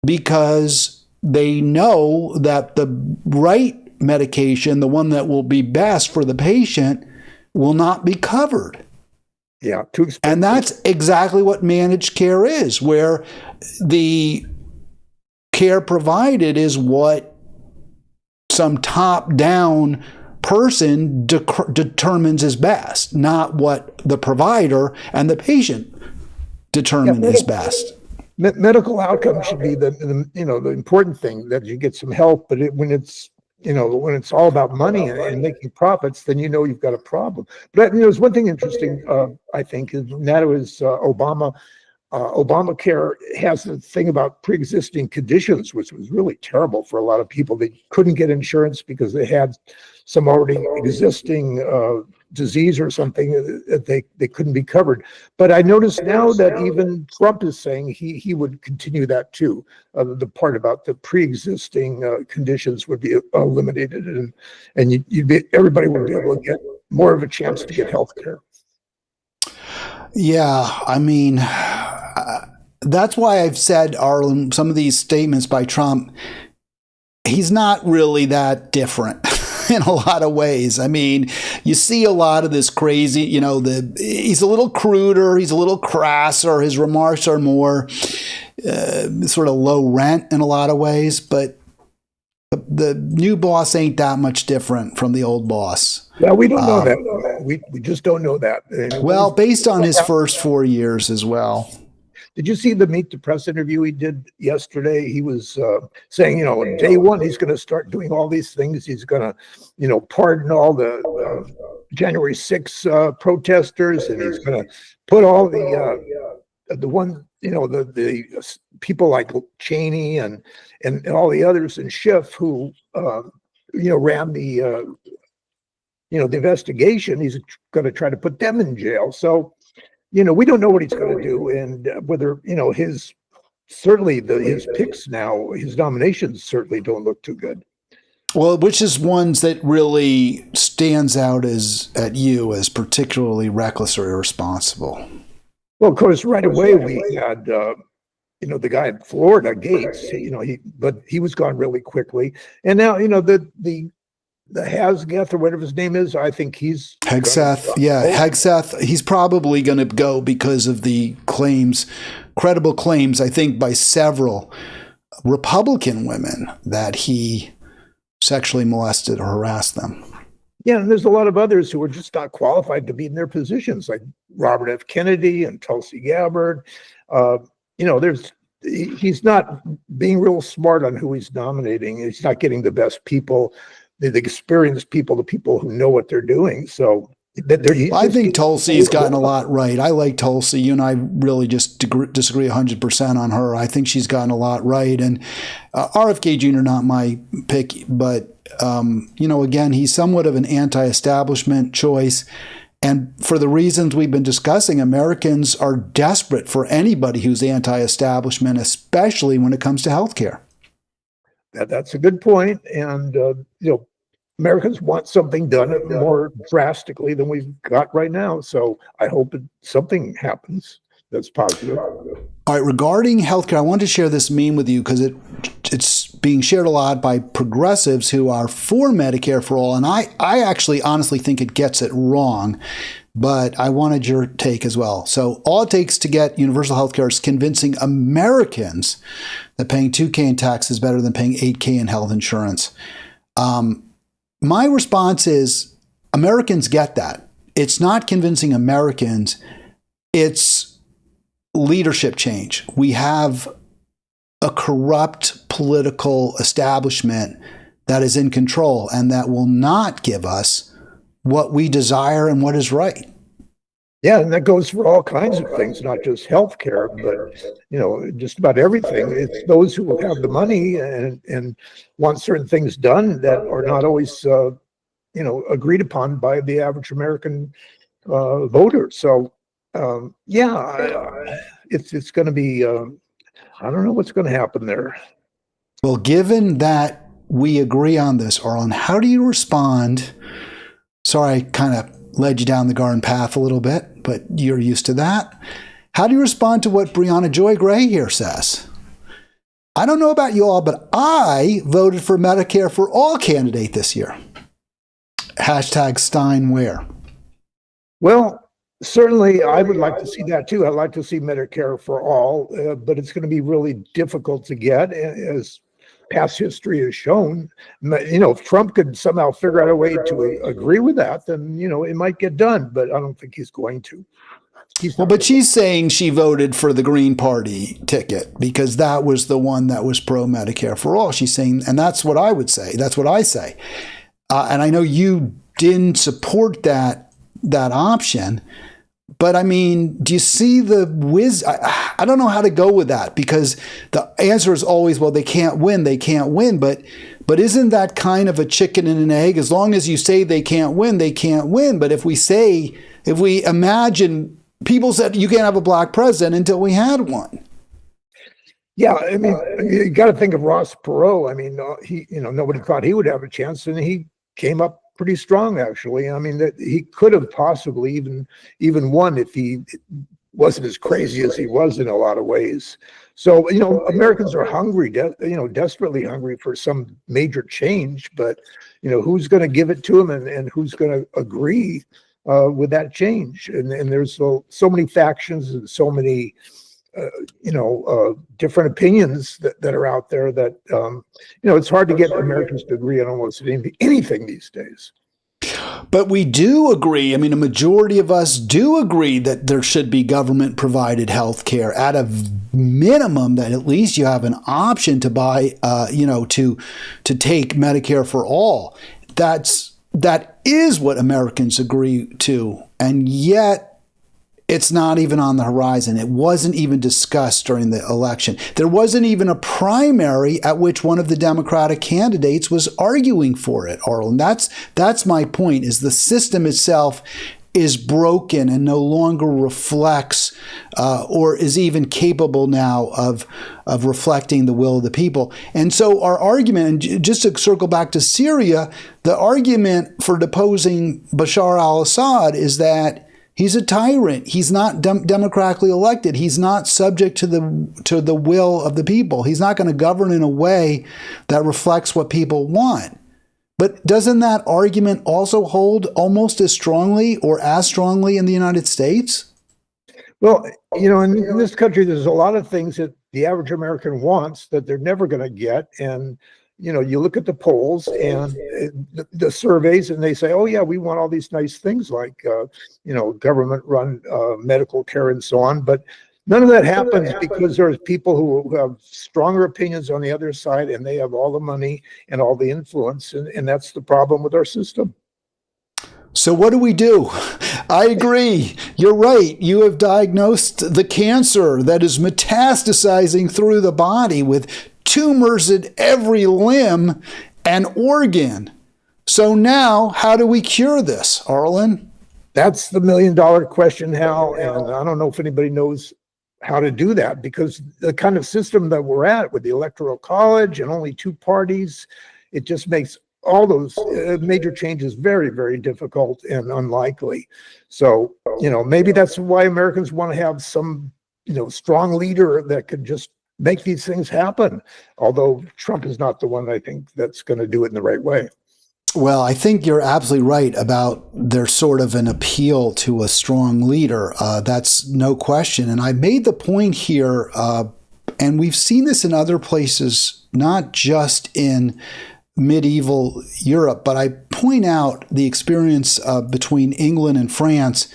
S1: because they know that the right medication, the one that will be best for the patient, will not be covered.
S2: Yeah, too expensive.
S1: And that's exactly what managed care is, where the care provided is what some top-down person determines is best, not what the provider and the patient determine is best.
S2: Medical outcomes should be the important thing, that you get some help. But when it's all about money and making profits, then you've got a problem. But there's one thing interesting, I think, and that was Obamacare has a thing about pre-existing conditions, which was really terrible for a lot of people. They couldn't get insurance because they had some already existing disease or something that they couldn't be covered. But I notice now that even Trump is saying he would continue that too. The part about the pre-existing conditions would be eliminated, and everybody would be able to get more of a chance to get health care.
S1: Yeah, I mean, that's why I've said, Arlen, some of these statements by Trump, he's not really that different in a lot of ways. I mean, you see a lot of this crazy, he's a little cruder, he's a little crasser, his remarks are more sort of low rent in a lot of ways, but the new boss ain't that much different from the old boss.
S2: Yeah, we don't know that. We just don't know that.
S1: Well, based on his first 4 years as well.
S2: Did you see the Meet the Press interview he did yesterday? He was saying, day one, he's going to start doing all these things. He's going to, pardon all the January 6 protesters, and he's going to put all the people like Cheney and all the others in Schiff who, ran the investigation. He's going to try to put them in jail. So, we don't know what he's going to do, and whether, his picks now, his nominations certainly don't look too good.
S1: Well, which is ones that really stands out at you as particularly reckless or irresponsible?
S2: Well, of course, right away we had, the guy in Florida, Gates. But he was gone really quickly, and now the Hasgeth or whatever his name is, I think he's
S1: Hegseth. Yeah, Hegseth. He's probably going to go because of the credible claims, I think, by several Republican women that he sexually molested or harassed them.
S2: Yeah, and there's a lot of others who are just not qualified to be in their positions, like Robert F. Kennedy and Tulsi Gabbard. He's not being real smart on who he's nominating. He's not getting the best people, the experienced people, the people who know what they're doing. So
S1: I think Tulsi's gotten a lot right. I like Tulsi. You and I really just disagree 100% on her. I think she's gotten a lot right. And RFK Jr. not my pick, but again, he's somewhat of an anti-establishment choice. And for the reasons we've been discussing, Americans are desperate for anybody who's anti-establishment, especially when it comes to healthcare.
S2: That's a good point. And, Americans want something done more drastically than we've got right now. So I hope something happens that's positive.
S1: All right. Regarding healthcare, I want to share this meme with you because it's being shared a lot by progressives who are for Medicare for all. And I actually honestly think it gets it wrong, but I wanted your take as well. So all it takes to get universal healthcare is convincing Americans that paying $2,000 in tax is better than paying $8,000 in health insurance. My response is Americans get that. It's not convincing Americans. It's leadership change. We have a corrupt political establishment that is in control and that will not give us what we desire and what is right.
S2: Yeah, and that goes for all kinds of things, not just healthcare, but just about everything. It's those who have the money and want certain things done that are not always, agreed upon by the average American voter. So, it's going to be. I don't know what's going to happen there.
S1: Well, given that we agree on this, Arlen, how do you respond? Sorry, I kind of led you down the garden path a little bit, but you're used to that. How do you respond to what Brianna Joy Gray here says? I don't know about you all, but I voted for Medicare for All candidate this year. #SteinWhere.
S2: Well, certainly I would like to see that too. I'd like to see Medicare for all, but it's going to be really difficult to get, as past history has shown. If Trump could somehow figure out a way to agree with that, then, it might get done, but I don't think he's going to.
S1: But she's saying she voted for the Green Party ticket because that was the one that was pro-Medicare for all. She's saying, and that's what I would say. That's what I say. And I know you didn't support that option. But I mean, do you see the I don't know how to go with that, because the answer is always, well, they can't win. But isn't that kind of a chicken and an egg? As long as you say they can't win, they can't win. But if we imagine, people said you can't have a black president until we had one.
S2: Yeah, I mean, you got to think of Ross Perot. I mean, he, nobody thought he would have a chance, and he came up pretty strong, actually. I mean, that he could have possibly even won if he wasn't as crazy as he was in a lot of ways. So, Americans are hungry, desperately hungry for some major change, but, who's going to give it to them and who's going to agree with that change? And there's so many factions and so many, different opinions that are out there that, it's hard to get Americans to agree on almost anything these days.
S1: But we do agree. I mean, a majority of us do agree that there should be government provided health care at a minimum, that at least you have an option to buy, to take Medicare for all. That is what Americans agree to. And yet it's not even on the horizon. It wasn't even discussed during the election. There wasn't even a primary at which one of the Democratic candidates was arguing for it, Arlen. That's my point, is the system itself is broken and no longer reflects or is even capable now of reflecting the will of the people. And so our argument, and just to circle back to Syria, the argument for deposing Bashar al-Assad is that he's a tyrant. He's not democratically elected. He's not subject to the will of the people. He's not going to govern in a way that reflects what people want. But doesn't that argument also hold almost as strongly or as strongly in the United States?
S2: Well, in this country, there's a lot of things that the average American wants that they're never going to get. And you look at the polls and the surveys, and they say, oh, yeah, we want all these nice things like, government-run medical care and so on. But none of that happens because there's people who have stronger opinions on the other side, and they have all the money and all the influence. And that's the problem with our system.
S1: So what do we do? I agree. You're right. You have diagnosed the cancer that is metastasizing through the body with tumors in every limb and organ. So now, how do we cure this, Arlen?
S2: That's the million-dollar question, Hal, and I don't know if anybody knows how to do that, because the kind of system that we're at with the Electoral College and only two parties, it just makes all those major changes very, very difficult and unlikely. So, maybe that's why Americans want to have some, strong leader that could just make these things happen. Although Trump is not the one, I think, that's going to do it in the right way.
S1: Well, I think you're absolutely right about there's sort of an appeal to a strong leader. That's no question. And I made the point here, and we've seen this in other places, not just in medieval Europe, but I point out the experience between England and France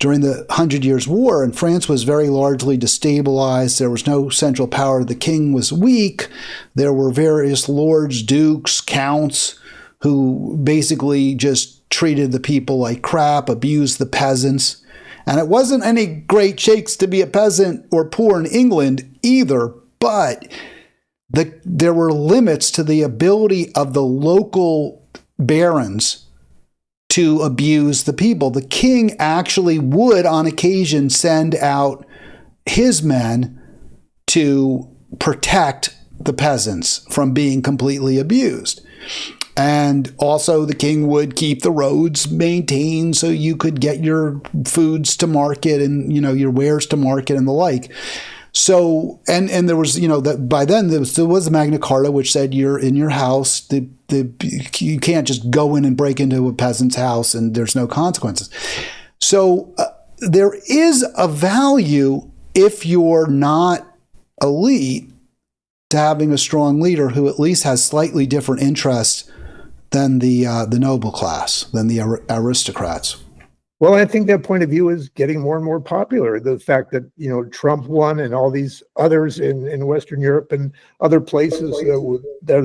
S1: during the 100 Years' War. And France was very largely destabilized. There was no central power. The king was weak. There were various lords, dukes, counts, who basically just treated the people like crap, abused the peasants. And it wasn't any great shakes to be a peasant or poor in England either, but there were limits to the ability of the local barons to abuse the people. The king actually would, on occasion, send out his men to protect the peasants from being completely abused. And also the king would keep the roads maintained so you could get your foods to market and, your wares to market and the like. So, and there was, that by then there was the Magna Carta, which said you're in your house, you can't just go in and break into a peasant's house and there's no consequences. So there is a value, if you're not elite, to having a strong leader who at least has slightly different interests than the noble class, than the aristocrats.
S2: Well, I think that point of view is getting more and more popular. The fact that, Trump won and all these others in Western Europe and other places, they're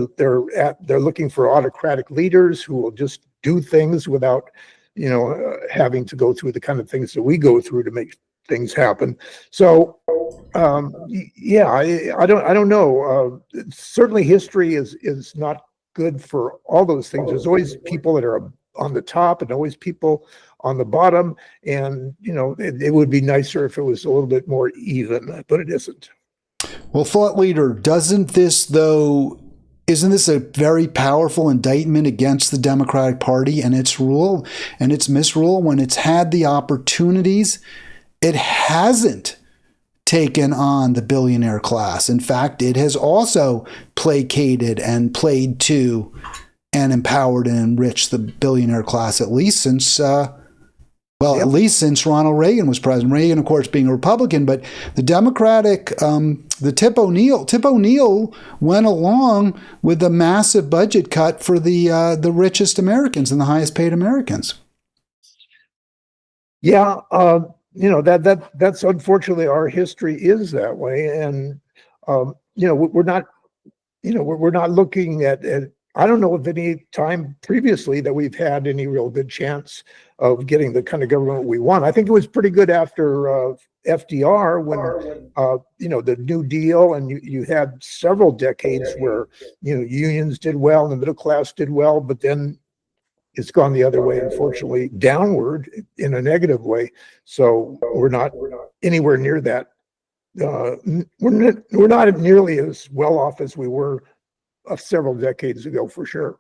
S2: looking for autocratic leaders who will just do things without, having to go through the kind of things that we go through to make things happen. So, I don't know. Certainly history is not good for all those things. There's always people that are on the top and always people on the bottom. And, it would be nicer if it was a little bit more even, but it isn't.
S1: Well, thought leader, doesn't this, though, isn't this a very powerful indictment against the Democratic Party and its rule and its misrule? When it's had the opportunities, it hasn't taken on the billionaire class. In fact, it has also placated and played to and empowered and enriched the billionaire class, at least since at least since Ronald Reagan was president. Reagan, of course, being a Republican, but the Democratic, the Tip O'Neill went along with the massive budget cut for the richest Americans and the highest paid Americans.
S2: Yeah, that's unfortunately our history is that way, and we're not looking at. I don't know of any time previously that we've had any real good chance of getting the kind of government we want. I think it was pretty good after FDR when the New Deal, and you had several decades where unions did well and the middle class did well, but then it's gone the other way, unfortunately, downward in a negative way. So we're not anywhere near that. We're not nearly as well off as we were several decades ago, for sure.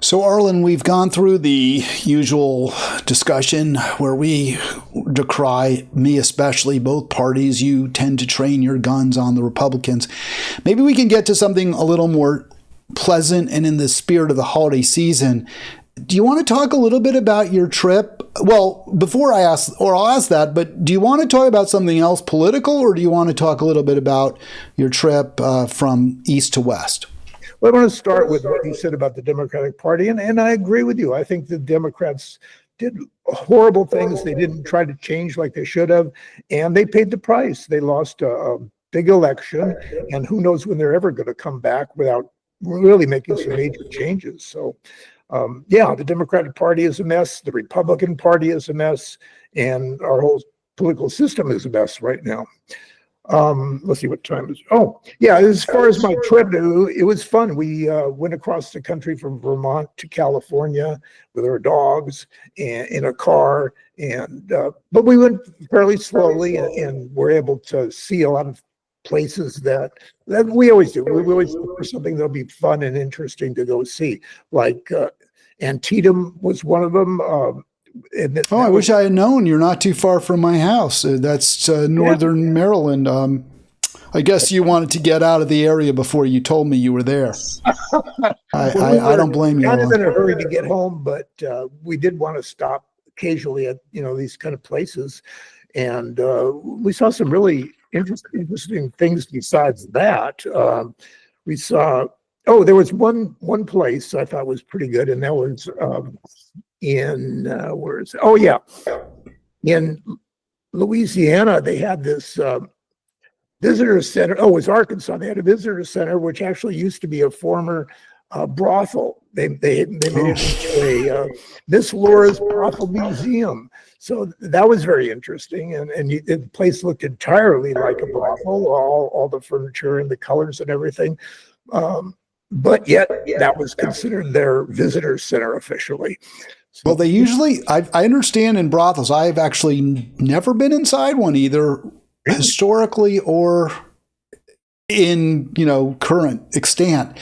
S1: So, Arlen, we've gone through the usual discussion where we decry, me especially, both parties. You tend to train your guns on the Republicans. Maybe we can get to something a little more pleasant and in the spirit of the holiday season. Do you want to talk a little bit about your trip? Well, before I'll ask that, but do you want to talk about something else political, or do you want to talk a little bit about your trip from east to west?
S2: Well, I want to start with what you said about the Democratic Party, and I agree with you. I think the Democrats did horrible things. They didn't try to change like they should have, and they paid the price. They lost a big election, and who knows when they're ever going to come back without really making some major changes. So, the Democratic Party is a mess. The Republican Party is a mess, and our whole political system is a mess right now. Let's see what time it is. Oh, yeah, as far as my trip, it was fun. We went across the country from Vermont to California with our dogs and in a car, and but we went fairly slowly and were able to see a lot of places that we always do. We always look for something that'll be fun and interesting to go see. Like Antietam was one of them.
S1: I wish I had known. You're not too far from my house. That's northern Maryland. I guess you wanted to get out of the area before you told me you were there. I don't blame you.
S2: Kind of in a hurry to get home, but we did want to stop occasionally at these kind of places, and we saw some really interesting things besides that. We saw. Oh, there was one place I thought was pretty good, and that was in in Louisiana. They had this visitor center. Oh, it was Arkansas. They had a visitor center which actually used to be a former brothel. They made it into a Miss Laura's brothel museum. So that was very interesting, and the place looked entirely like a brothel. All the furniture and the colors and everything. But yet that was considered their visitor center officially. So,
S1: well, they usually, I understand in brothels, I've actually never been inside one, either historically or in, current extant.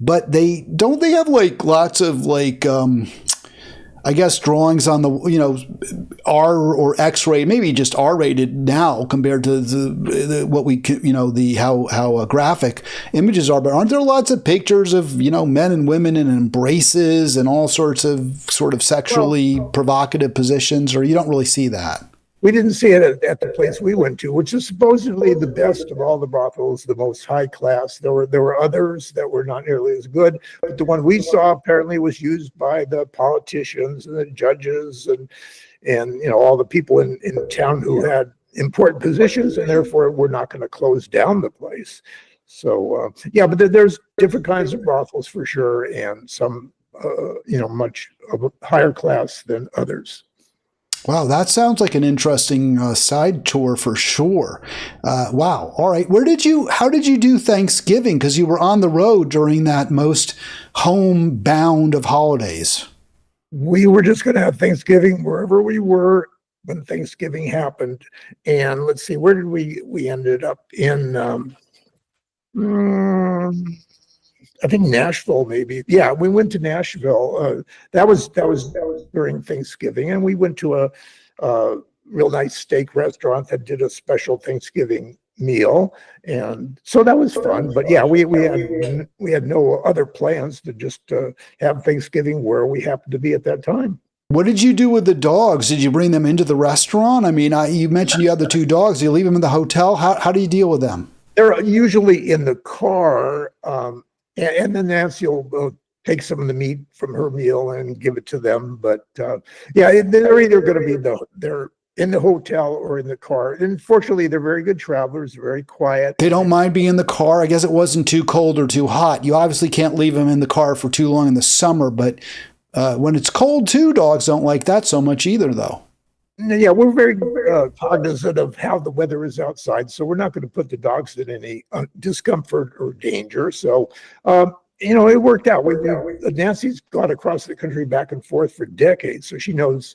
S1: But they have like lots of like, I guess drawings on the, R or X-ray, maybe just R-rated now compared to what we, how graphic images are. But aren't there lots of pictures of, men and women in embraces and all sorts of sort of sexually provocative positions, or you don't really see that?
S2: We didn't see it at the place we went to, which is supposedly the best of all the brothels, the most high class. There were others that were not nearly as good, but the one we saw apparently was used by the politicians and the judges and all the people in town who had important positions, and therefore we're not going to close down the place. So but there's different kinds of brothels for sure, and some much of a higher class than others.
S1: Wow, that sounds like an interesting side tour for sure. Wow. All right. How did you do Thanksgiving? Because you were on the road during that most homebound of holidays.
S2: We were just going to have Thanksgiving wherever we were when Thanksgiving happened. And let's see, where did we ended up in? I think Nashville, maybe. Yeah, we went to Nashville. That was during Thanksgiving, and we went to a real nice steak restaurant that did a special Thanksgiving meal, and so that was fun. But yeah, we had no other plans to just have Thanksgiving where we happened to be at that time.
S1: What did you do with the dogs? Did you bring them into the restaurant? I mean, you mentioned you had the two dogs. Do you leave them in the hotel? How do you deal with them?
S2: They're usually in the car, and then Nancy will take some of the meat from her meal and give it to them. But yeah, they're either going to be they're in the hotel or in the car. And fortunately, they're very good travelers, very quiet.
S1: They don't mind being in the car. I guess it wasn't too cold or too hot. You obviously can't leave them in the car for too long in the summer, but when it's cold too, dogs don't like that so much either, though.
S2: Yeah, we're very cognizant of how the weather is outside, so we're not going to put the dogs in any discomfort or danger. So, it worked out. Nancy's gone across the country back and forth for decades, so she knows,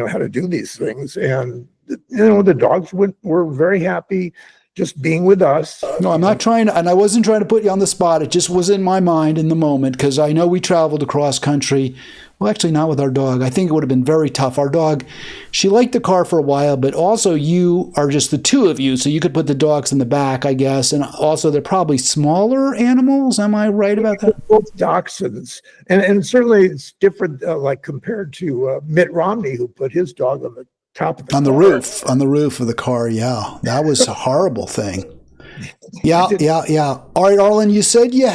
S2: how to do these things. And, the dogs were very happy just being with us.
S1: No, I'm not trying to, and I wasn't trying to put you on the spot. It just was in my mind in the moment, because I know we traveled across country. Well, actually, not with our dog. I think it would have been very tough. Our dog, she liked the car for a while, but also you are just the two of you, so you could put the dogs in the back, I guess. And also, they're probably smaller animals. Am I right about that?
S2: Both dachshunds, and certainly it's different, like compared to Mitt Romney, who put his dog on the top of the
S1: on the roof of the car. Yeah, that was a horrible thing. Yeah. All right, Arlen, you said you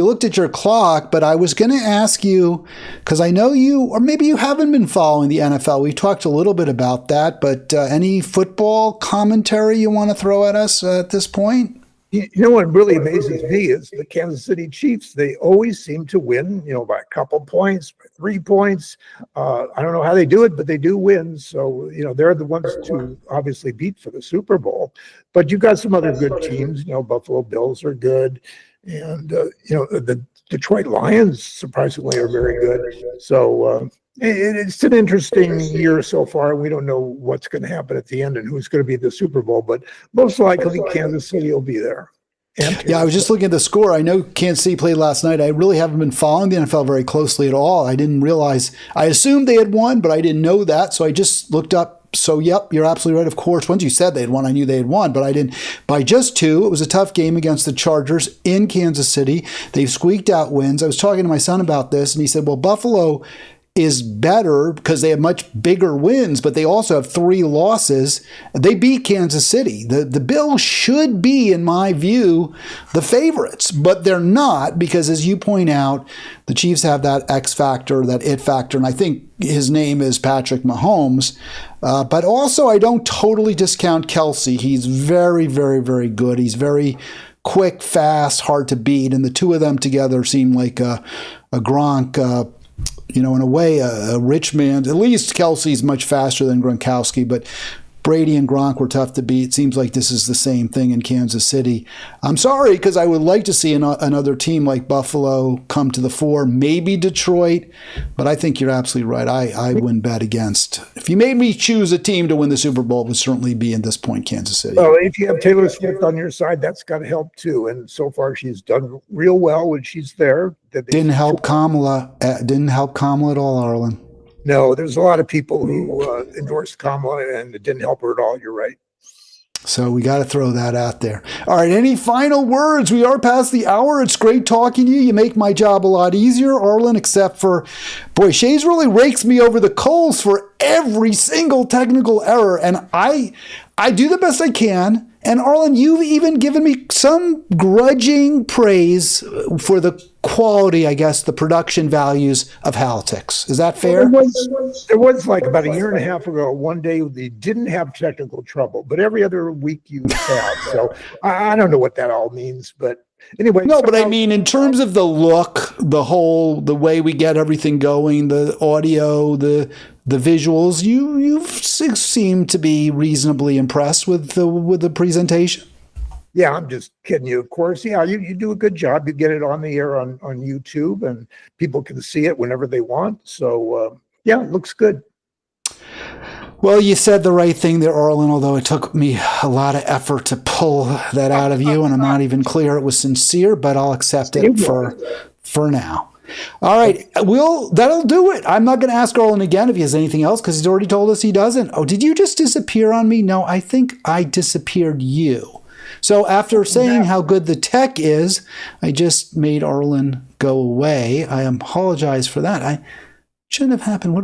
S1: looked at your clock, but I was going to ask you, because I know or maybe you haven't been following the NFL. We talked a little bit about that, but any football commentary you want to throw at us at this point?
S2: What really amazes me is the Kansas City Chiefs. They always seem to win, by a couple points, by 3 points. I don't know how they do it, but they do win. So, they're the ones to obviously beat for the Super Bowl. But you've got some other good teams. Buffalo Bills are good. And, the Detroit Lions, surprisingly, are very good. So it's an interesting year so far. We don't know what's going to happen at the end and who's going to be the Super Bowl, but most likely Kansas City will be there.
S1: Yeah, I was just looking at the score. I know Kansas City played last night. I really haven't been following the NFL very closely at all. I didn't realize. I assumed they had won, but I didn't know that. So I just looked up. So, yep, you're absolutely right. Of course, once you said they had won, I knew they had won, but I didn't. By just 2, it was a tough game against the Chargers in Kansas City. They've squeaked out wins. I was talking to my son about this, and he said, well, Buffalo is better because they have much bigger wins, but they also have 3 losses. They beat Kansas City. The Bills should be, in my view, the favorites, but they're not, because as you point out, the Chiefs have that X factor, that it factor, and I think his name is Patrick Mahomes. But also, I don't totally discount Kelsey. He's very, very, very good. He's very quick, fast, hard to beat, and the two of them together seem like a Gronk, in a way, a rich man. At least Kelsey's much faster than Gronkowski, but Brady and Gronk were tough to beat. Seems like this is the same thing in Kansas City. I'm sorry, because I would like to see another team like Buffalo come to the fore, maybe Detroit, but I think you're absolutely right. I wouldn't bet against. If you made me choose a team to win the Super Bowl, it would certainly be, at this point, Kansas City.
S2: Well, if you have Taylor Swift on your side, that's got to help too. And so far, she's done real well when she's there.
S1: Didn't help Kamala. Didn't help Kamala at all, Arlen.
S2: No, there's a lot of people who endorsed Kamala, and it didn't help her at all. You're right.
S1: So we got to throw that out there. All right, any final words? We are past the hour. It's great talking to you. You make my job a lot easier, Arlen, except for, boy, Shays really rakes me over the coals for every single technical error, and I do the best I can. And Arlen, you've even given me some grudging praise for the quality, I guess, the production values of Halitics. Is that fair?
S2: There was like about a year and a half ago, one day they didn't have technical trouble, but every other week you have. So I don't know what that all means, but anyway.
S1: No, but I mean, in terms of the look, the way we get everything going, the audio, the visuals, you seem to be reasonably impressed with the presentation.
S2: Yeah, I'm just kidding you, of course. Yeah, you do a good job. You get it on the air on YouTube, and people can see it whenever they want. So, yeah, it looks good.
S1: Well, you said the right thing there, Arlen, although it took me a lot of effort to pull that out of you, and I'm not even clear it was sincere, but I'll accept it for now. All right, that'll do it. I'm not going to ask Arlen again if he has anything else, because he's already told us he doesn't. Oh, did you just disappear on me? No, I think I disappeared you. So after saying how good the tech is, I just made Arlen go away. I apologize for that. I shouldn't have happened.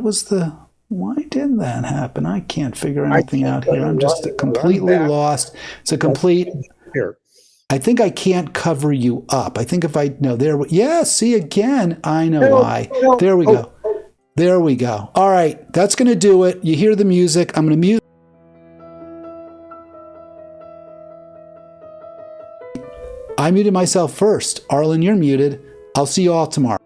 S1: Why did that happen? I can't figure anything out here. I'm just completely lost. It's a complete... I think I can't cover you up. I think if I... No, see, again, I know why. There we go. There we go. All right, that's going to do it. You hear the music. I'm going to mute. I muted myself first. Arlen, you're muted. I'll see you all tomorrow.